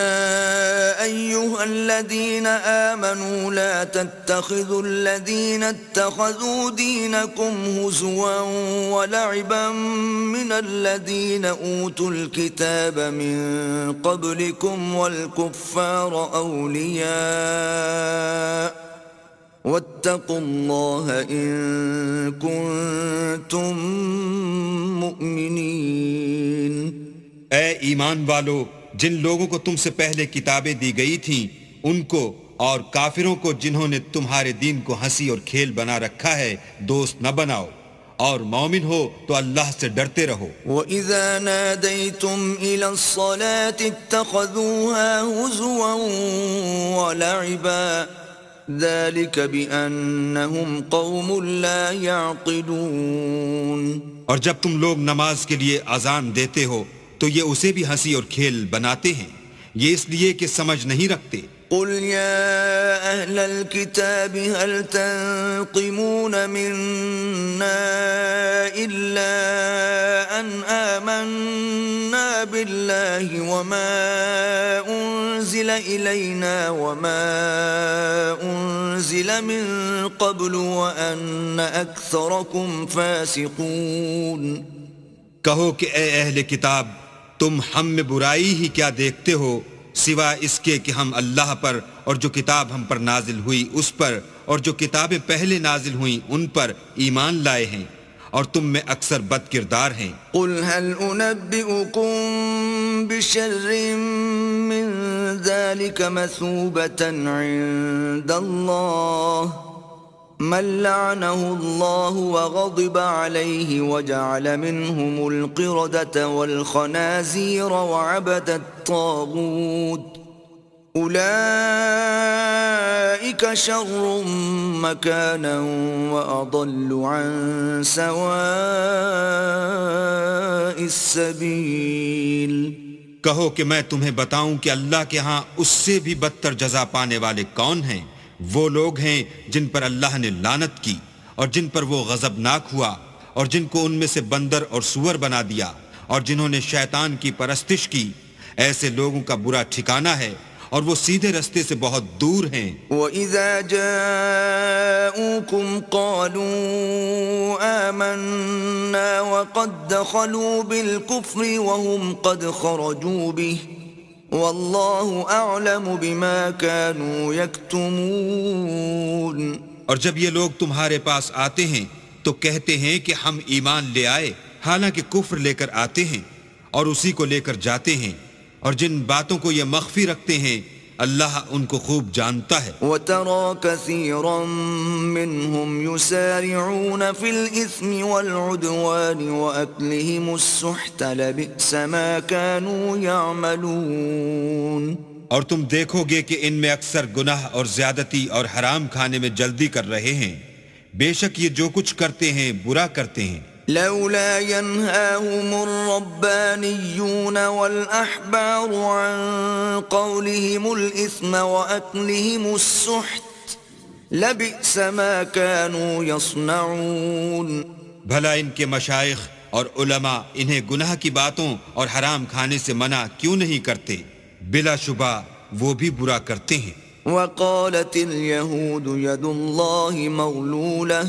أيها الذين آمنوا لا تتخذوا الذين اتخذوا دينكم هزوا ولعبا من الذين أوتوا الكتاب من قبلكم والكفار أولياء واتقوا الله إن كنتم مؤمنين۔ اے ایمان والو، جن لوگوں کو تم سے پہلے کتابیں دی گئی تھیں ان کو اور کافروں کو جنہوں نے تمہارے دین کو ہنسی اور کھیل بنا رکھا ہے دوست نہ بناؤ، اور مومن ہو تو اللہ سے ڈرتے رہو۔ وَإِذَا نَادَيْتُمْ إِلَى الصَّلَاةِ اتَّخَذُوهَا هُزُوًا وَلَعِبًا ذَلِكَ بِأَنَّهُمْ قَوْمٌ لَا يَعْقِلُونَ۔ اور جب تم لوگ نماز کے لیے اذان دیتے ہو تو یہ اسے بھی ہنسی اور کھیل بناتے ہیں، یہ اس لیے کہ سمجھ نہیں رکھتے۔ قل يا أهل الكتاب هل تنقمون منا إلا أن آمنا بالله وما أنزل إلينا وما أنزل من قبل وأن أكثركم فاسقون۔ کہو کہ اے اہل کتاب، تم ہم میں برائی ہی کیا دیکھتے ہو سوا اس کے کہ ہم اللہ پر اور جو کتاب ہم پر نازل ہوئی اس پر اور جو کتابیں پہلے نازل ہوئیں ان پر ایمان لائے ہیں، اور تم میں اکثر بد کردار ہیں۔ قل هل أنبئكم بشر من ذلك مثوبة عند الله من لعنه الله وغضب عليه وجعل منهم القردة والخنازير وعبد الطاغوت أولئك شر مكانا وأضل عن سواء السبيل۔ کہو کہ میں تمہیں بتاؤں کہ اللہ کے ہاں اس سے بھی بدتر جزا پانے والے کون ہیں؟ وہ لوگ ہیں جن پر اللہ نے لعنت کی اور جن پر وہ غضبناک ہوا، اور جن کو ان میں سے بندر اور سور بنا دیا، اور جنہوں نے شیطان کی پرستش کی۔ ایسے لوگوں کا برا ٹھکانہ ہے اور وہ سیدھے رستے سے بہت دور ہیں۔ وَإِذَا جَاءُوكُمْ قَالُوا آمَنَّا وَقَدْ دَخَلُوا بِالْكُفْرِ وَهُمْ قَدْ خَرَجُوا بِهِ واللہ اعلم بما كانوا یکتمون۔ اور جب یہ لوگ تمہارے پاس آتے ہیں تو کہتے ہیں کہ ہم ایمان لے آئے، حالانکہ کفر لے کر آتے ہیں اور اسی کو لے کر جاتے ہیں، اور جن باتوں کو یہ مخفی رکھتے ہیں اللہ ان کو خوب جانتا ہے۔ وَتَرَى كَثِيرًا مِّنْهُمْ يُسَارِعُونَ فِي الْإِثْمِ وَالْعُدْوَانِ وَأَكْلِهِمُ السُّحْتَ لَبِئْسَ مَا كَانُوا يَعْمَلُونَ۔ اور تم دیکھو گے کہ ان میں اکثر گناہ اور زیادتی اور حرام کھانے میں جلدی کر رہے ہیں، بے شک یہ جو کچھ کرتے ہیں برا کرتے ہیں۔ لولا ينهاهم الربانيون والأحبار عن قولهم الإثم وأكلهم السحت لبئس ما كانوا يصنعون۔ بھلا ان کے مشائخ اور علماء انہیں گناہ کی باتوں اور حرام کھانے سے منع کیوں نہیں کرتے؟ بلا شبہ وہ بھی برا کرتے ہیں۔ وقالت اليهود يد الله مغلولة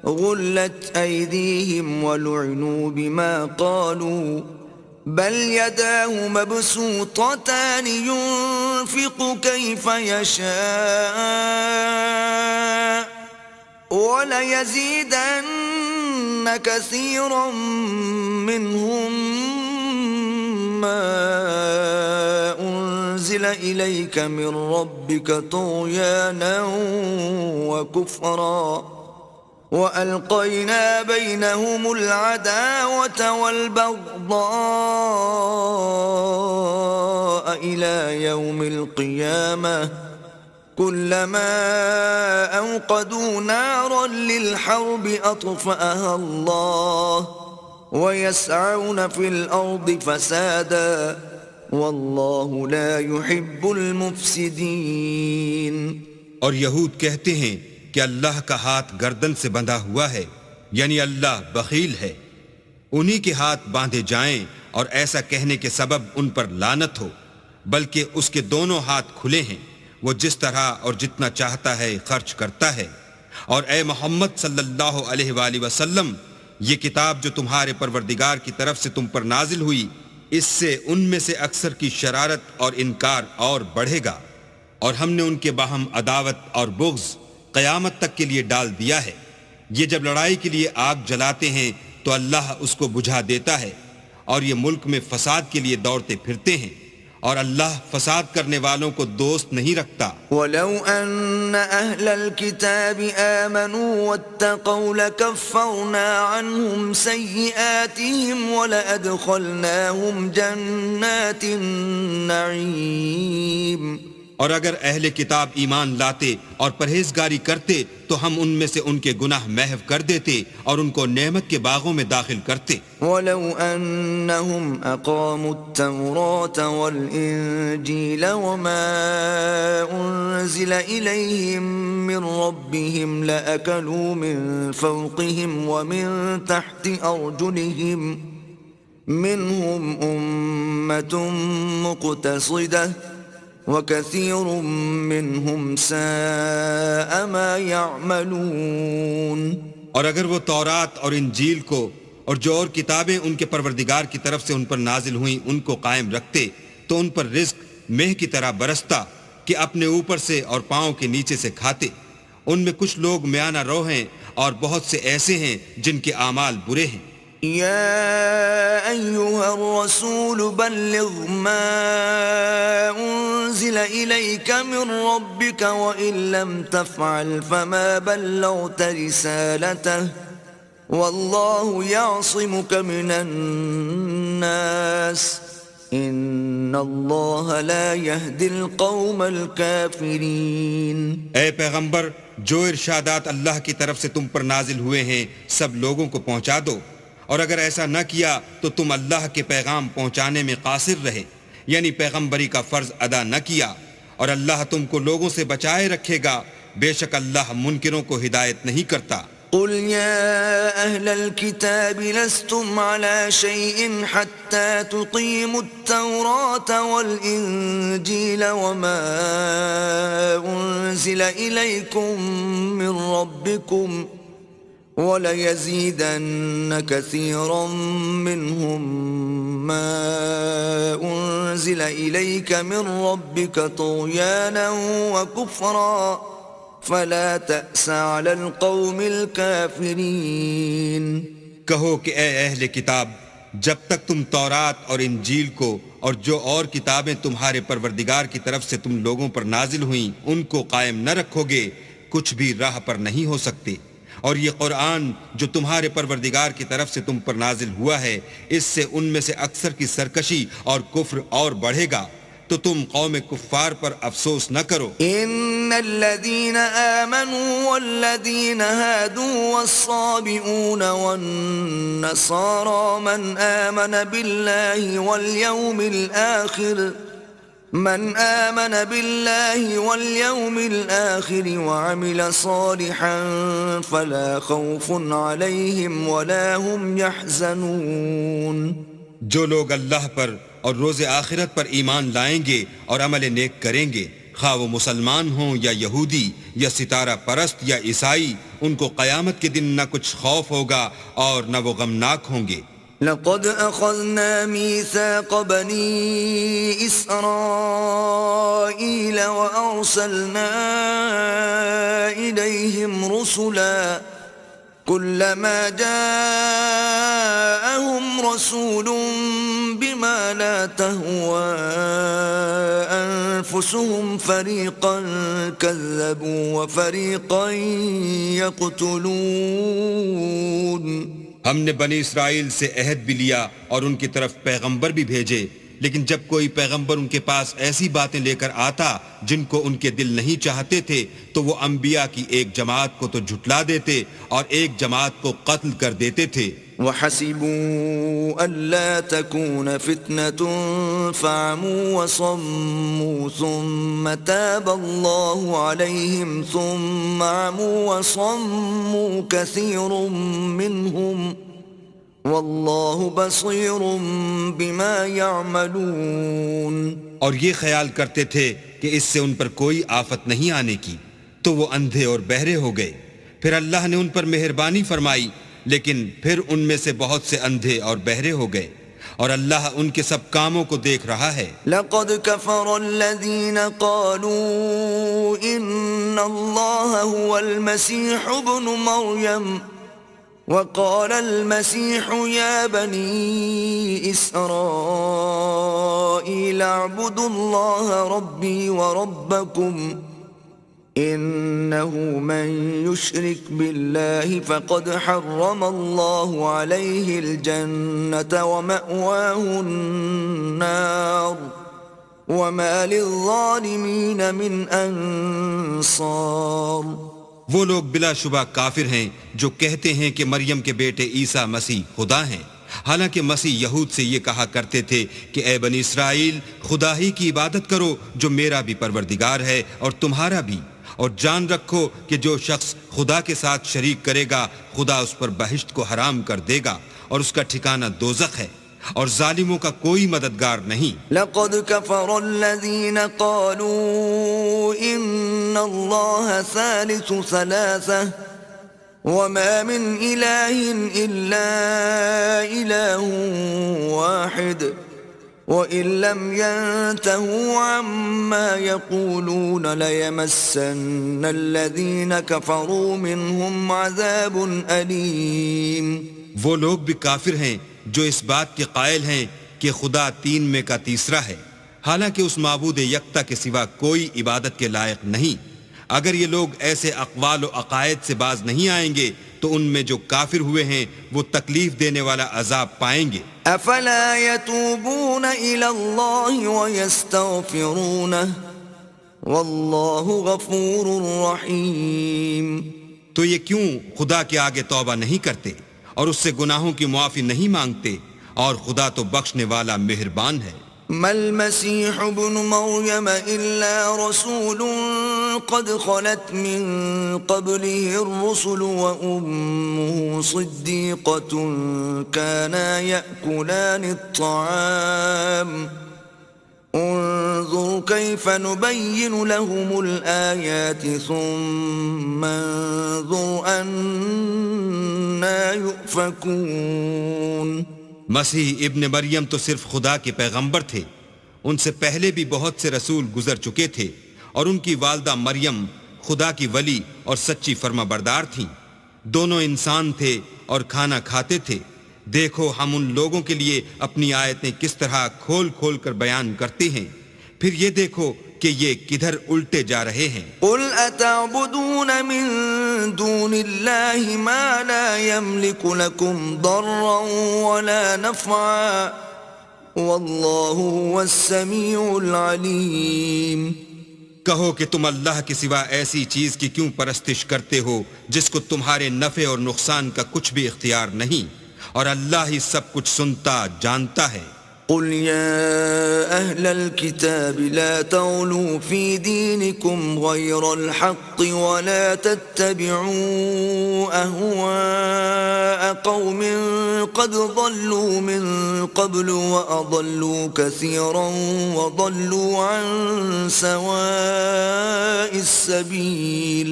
غلت أيديهم ولعنوا بما قالوا بل يداه مبسوطتان ينفق كيف يشاء وليزيدن كثيرا منهم ما أنزل إليك من ربك طغيانا وكفرا وَأَلْقَيْنَا بَيْنَهُمُ الْعَدَاوَةَ وَالْبَغْضَاءَ إِلَى يَوْمِ الْقِيَامَةِ كُلَّمَا أَوْقَدُوا نَارًا لِلْحَرْبِ أَطْفَأَهَا اللَّهُ وَيَسْعَوْنَ فِي الْأَرْضِ فَسَادًا وَاللَّهُ لَا يُحِبُّ الْمُفْسِدِينَ۔ اور یہود کہتے ہیں کہ اللہ کا ہاتھ گردن سے بندھا ہوا ہے، یعنی اللہ بخیل ہے۔ انہی کے ہاتھ باندھے جائیں اور ایسا کہنے کے سبب ان پر لعنت ہو، بلکہ اس کے دونوں ہاتھ کھلے ہیں، وہ جس طرح اور جتنا چاہتا ہے خرچ کرتا ہے۔ اور اے محمد صلی اللہ علیہ وآلہ وسلم، یہ کتاب جو تمہارے پروردگار کی طرف سے تم پر نازل ہوئی، اس سے ان میں سے اکثر کی شرارت اور انکار اور بڑھے گا، اور ہم نے ان کے باہم عداوت اور بغض قیامت تک کے لیے ڈال دیا ہے۔ یہ جب لڑائی کے لیے آگ جلاتے ہیں تو اللہ اس کو بجھا دیتا ہے، اور یہ ملک میں فساد کے لیے دوڑتے پھرتے ہیں، اور اللہ فساد کرنے والوں کو دوست نہیں رکھتا۔ ولو أن أهل الكتاب آمنوا واتقوا لكفرنا عنهم سيئاتهم ولأدخلناهم جنات النعيم۔ اور اگر اہل کتاب ایمان لاتے اور پرہیزگاری کرتے تو ہم ان میں سے ان کے گناہ محو کر دیتے اور ان کو نعمت کے باغوں میں داخل کرتے۔ ولو أنهم أقاموا التوراة والإنجيل وما أنزل إليهم من ربهم لأكلوا من فوقهم ومن تحت أرجلهم منهم أمة مقتصدة وَكَثِيرٌ مِّنْهُمْ سَاءَ مَا يَعْمَلُونَ۔ اور اگر وہ تورات اور انجیل کو اور جو اور کتابیں ان کے پروردگار کی طرف سے ان پر نازل ہوئیں ان کو قائم رکھتے تو ان پر رزق مہ کی طرح برستا کہ اپنے اوپر سے اور پاؤں کے نیچے سے کھاتے۔ ان میں کچھ لوگ میانہ رو ہیں اور بہت سے ایسے ہیں جن کے اعمال برے ہیں۔ يا أيها الرسول بلغ ما أنزل إليك من ربك وإن لم تفعل فما بلغت رسالته والله يعصمك من الناس إن الله لا يهدي القوم الكافرين۔ اے پیغمبر، جو ارشادات اللہ کی طرف سے تم پر نازل ہوئے ہیں سب لوگوں کو پہنچا دو، اور اگر ایسا نہ کیا تو تم اللہ کے پیغام پہنچانے میں قاصر رہے، یعنی پیغمبری کا فرض ادا نہ کیا، اور اللہ تم کو لوگوں سے بچائے رکھے گا، بے شک اللہ منکروں کو ہدایت نہیں کرتا۔ قل يا أهل الكتاب لستم على شيء حتى تقيموا التوراة والإنجيل وما أنزل إليكم من ربكم وَلَيَزِيدَنَّ كَثِيرًا مِّنْهُمْ مَا أُنزِلَ إِلَيْكَ مِنْ رَبِّكَ طُغْيَانًا وَكُفْرًا فَلَا تَأْسَ عَلَى الْقَوْمِ الْكَافِرِينَ۔ کہو کہ اے اہل کتاب، جب تک تم تورات اور انجیل کو اور جو اور کتابیں تمہارے پروردگار کی طرف سے تم لوگوں پر نازل ہوئیں ان کو قائم نہ رکھو گے، کچھ بھی راہ پر نہیں ہو سکتے۔ اور یہ قرآن جو تمہارے پروردگار کی طرف سے تم پر نازل ہوا ہے، اس سے ان میں سے اکثر کی سرکشی اور کفر اور بڑھے گا، تو تم قوم کفار پر افسوس نہ کرو۔ ان الذين آمنوا والذين هادوا والصابئون والنصارى من آمن بالله واليوم الآخر وعمل صالحا فلا خوف عليهم ولا هم يحزنون۔ جو لوگ اللہ پر اور روز آخرت پر ایمان لائیں گے اور عمل نیک کریں گے، خواہ وہ مسلمان ہوں یا یہودی یا ستارہ پرست یا عیسائی، ان کو قیامت کے دن نہ کچھ خوف ہوگا اور نہ وہ غمناک ہوں گے۔ لقد أخذنا ميثاق بني إسرائيل وأرسلنا إليهم رسلا كلما جاءهم رسول بما لا تهوى أنفسهم فريقا كذبوا وفريقا يقتلون۔ ہم نے بنی اسرائیل سے عہد بھی لیا اور ان کی طرف پیغمبر بھی بھیجے، لیکن جب کوئی پیغمبر ان کے پاس ایسی باتیں لے کر آتا جن کو ان کے دل نہیں چاہتے تھے تو وہ انبیاء کی ایک جماعت کو تو جھٹلا دیتے اور ایک جماعت کو قتل کر دیتے تھے۔ وَحَسِبُوا أَلَّا تَكُونَ فِتْنَةٌ فَعَمُوا وَصَمُّوا ثُمَّ تَابَ اللَّهُ عَلَيْهِمْ ثُمَّ عَمُوا وَصَمُّوا كَثِيرٌ مِّنْهُمْ واللہ بصیر بما یعملون. اور یہ خیال کرتے تھے کہ اس سے ان پر کوئی آفت نہیں آنے کی، تو وہ اندھے اور بہرے ہو گئے. پھر اللہ نے ان پر مہربانی فرمائی، لیکن پھر ان میں سے بہت سے اندھے اور بہرے ہو گئے، اور اللہ ان کے سب کاموں کو دیکھ رہا ہے. لقد كفر الذين قالوا ان الله هو المسيح ابن مريم وقال المسيح يا بني إسرائيل اعبدوا الله ربي وربكم إنه من يشرك بالله فقد حرم الله عليه الجنة ومأواه النار وما للظالمين من أنصار. وہ لوگ بلا شبہ کافر ہیں جو کہتے ہیں کہ مریم کے بیٹے عیسیٰ مسیح خدا ہیں، حالانکہ مسیح یہود سے یہ کہا کرتے تھے کہ اے بنی اسرائیل، خدا ہی کی عبادت کرو جو میرا بھی پروردگار ہے اور تمہارا بھی، اور جان رکھو کہ جو شخص خدا کے ساتھ شریک کرے گا خدا اس پر بہشت کو حرام کر دے گا اور اس کا ٹھکانہ دوزخ ہے، اور ظالموں کا کوئی مددگار نہیں. لقد كفر الذين قالوا ان الله ثالث ثلاثة وما من إله إلا إله واحد وإن لم ينتهوا عما يقولون ليمسن الذين كفروا منهم عذاب أليم. وہ لوگ بھی کافر ہیں جو اس بات کے قائل ہیں کہ خدا تین میں کا تیسرا ہے، حالانکہ اس معبود یکتا کے سوا کوئی عبادت کے لائق نہیں. اگر یہ لوگ ایسے اقوال و عقائد سے باز نہیں آئیں گے تو ان میں جو کافر ہوئے ہیں وہ تکلیف دینے والا عذاب پائیں گے. افلا يتوبون الى الله ويستغفرونه والله غفور رحيم. تو یہ کیوں خدا کے آگے توبہ نہیں کرتے اور اس سے گناہوں کی معافی نہیں مانگتے، اور خدا تو بخشنے والا مہربان ہے. ما المسيح ابن مريم إلا رسول قد خلت من قبله الرسل وأمه صديقة كانا يأكلان الطعام انظر كيف نبين لهم الآيات ثم انظر أنا يؤفكون. مسیح ابن مریم تو صرف خدا کے پیغمبر تھے، ان سے پہلے بھی بہت سے رسول گزر چکے تھے، اور ان کی والدہ مریم خدا کی ولی اور سچی فرما بردار تھیں. دونوں انسان تھے اور کھانا کھاتے تھے. دیکھو ہم ان لوگوں کے لیے اپنی آیتیں کس طرح کھول کھول کر بیان کرتے ہیں، پھر یہ دیکھو کہ یہ کدھر الٹے جا رہے ہیں. قل اتعبدون من دون اللہ ما لا يملك لكم ضرا ولا نفعا واللہ هو السمیع العلیم. کہو کہ تم اللہ کے سوا ایسی چیز کی کیوں پرستش کرتے ہو جس کو تمہارے نفع اور نقصان کا کچھ بھی اختیار نہیں، اور اللہ ہی سب کچھ سنتا جانتا ہے. قل يا أهل الكتاب لا تغلوا في دينكم غير الحق ولا تتبعوا أهواء قوم قد ضلوا من قبل وأضلوا كثيرا وضلوا عن سواء السبيل.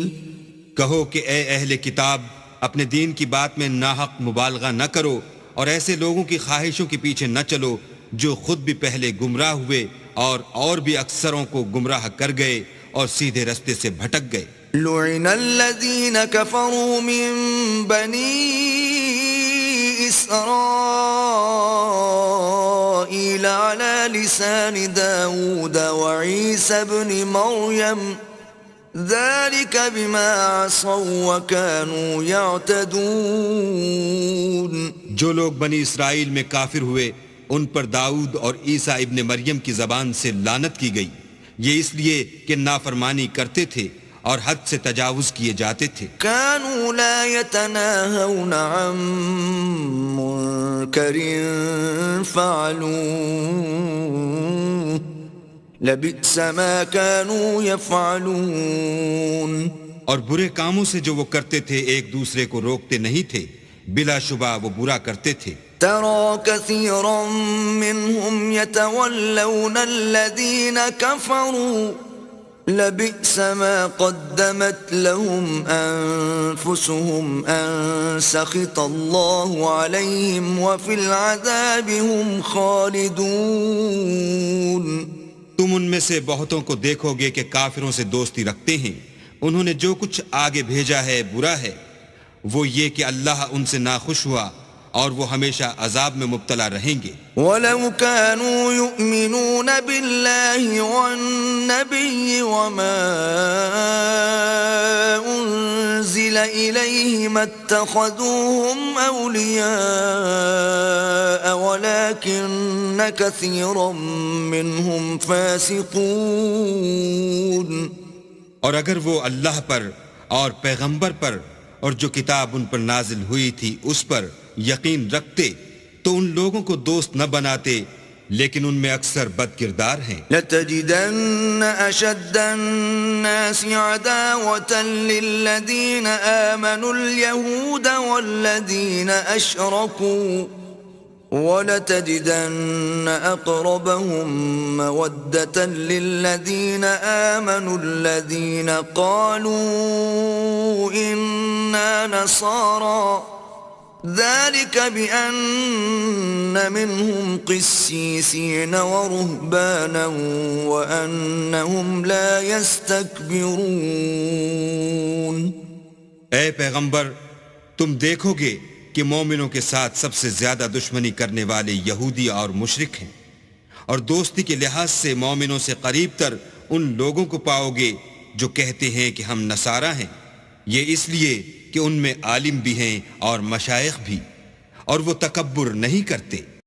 کہو کہ اے اہل کتاب، اپنے دین کی بات میں ناحق مبالغہ نہ کرو، اور ایسے لوگوں کی خواہشوں کے پیچھے نہ چلو جو خود بھی پہلے گمراہ ہوئے اور بھی اکثروں کو گمراہ کر گئے اور سیدھے رستے سے بھٹک گئے. لعن الذين كفروا من بني إسرائيل على لسان داود وعيسى بن مريم ذلك بما عصوا وكانوا يعتدون. جو لوگ بنی اسرائیل میں کافر ہوئے ان پر داؤد اور عیسیٰ ابن مریم کی زبان سے لعنت کی گئی، یہ اس لیے کہ نافرمانی کرتے تھے اور حد سے تجاوز کیے جاتے تھے. كانوا لا يتناهون عن منكر فعلوه لبئس ما كانوا يفعلون. اور برے کاموں سے جو وہ کرتے تھے ایک دوسرے کو روکتے نہیں تھے، بلا شبہ وہ برا کرتے تھے. ترى كثيرا منهم يتولون الذين كفروا لبئس ما قدمت لهم أنفسهم أن سخط الله عليهم وفي العذاب هم خالدون. تم ان میں سے بہتوں کو دیکھو گے کہ کافروں سے دوستی رکھتے ہیں. انہوں نے جو کچھ آگے بھیجا ہے برا ہے. وہ یہ کہ اللہ ان سے ناخوش ہوا اور وہ ہمیشہ عذاب میں مبتلا رہیں گے. وَلَوْ كَانُوا يُؤْمِنُونَ بِاللَّهِ وَالنَّبِيِّ وَمَا أُنزِلَ إِلَيْهِ مَا اتَّخَذُوهُمْ أَوْلِيَاءَ وَلَكِنَّ كَثِيرًا مِّنْهُمْ فَاسِقُونَ. اور اگر وہ اللہ پر اور پیغمبر پر اور جو کتاب ان پر نازل ہوئی تھی اس پر یقین رکھتے تو ان لوگوں کو دوست نہ بناتے، لیکن ان میں اکثر بد کردار ہیں. لَتَجِدَنَّ أَشَدَّ النَّاسِ عَدَاوَةً لِّلَّذِينَ آمَنُوا الْيَهُودَ وَالَّذِينَ أَشْرَكُوا وَلَتَجِدَنَّ أَقْرَبَهُم مَّوَدَّةً لِّلَّذِينَ آمَنُوا الَّذِينَ قَالُوا إِنَّا نَصَارَىٰ ذَلِكَ بِأَنَّ مِنْهُمْ قِسِّيسِينَ وَرُهْبَانًا وَأَنَّهُمْ لَا يَسْتَكْبِرُونَ. اے پیغمبر، تم دیکھو گے کہ مومنوں کے ساتھ سب سے زیادہ دشمنی کرنے والے یہودی اور مشرک ہیں، اور دوستی کے لحاظ سے مومنوں سے قریب تر ان لوگوں کو پاؤ گے جو کہتے ہیں کہ ہم نصارہ ہیں. یہ اس لیے کہ ان میں عالم بھی ہیں اور مشائخ بھی، اور وہ تکبر نہیں کرتے.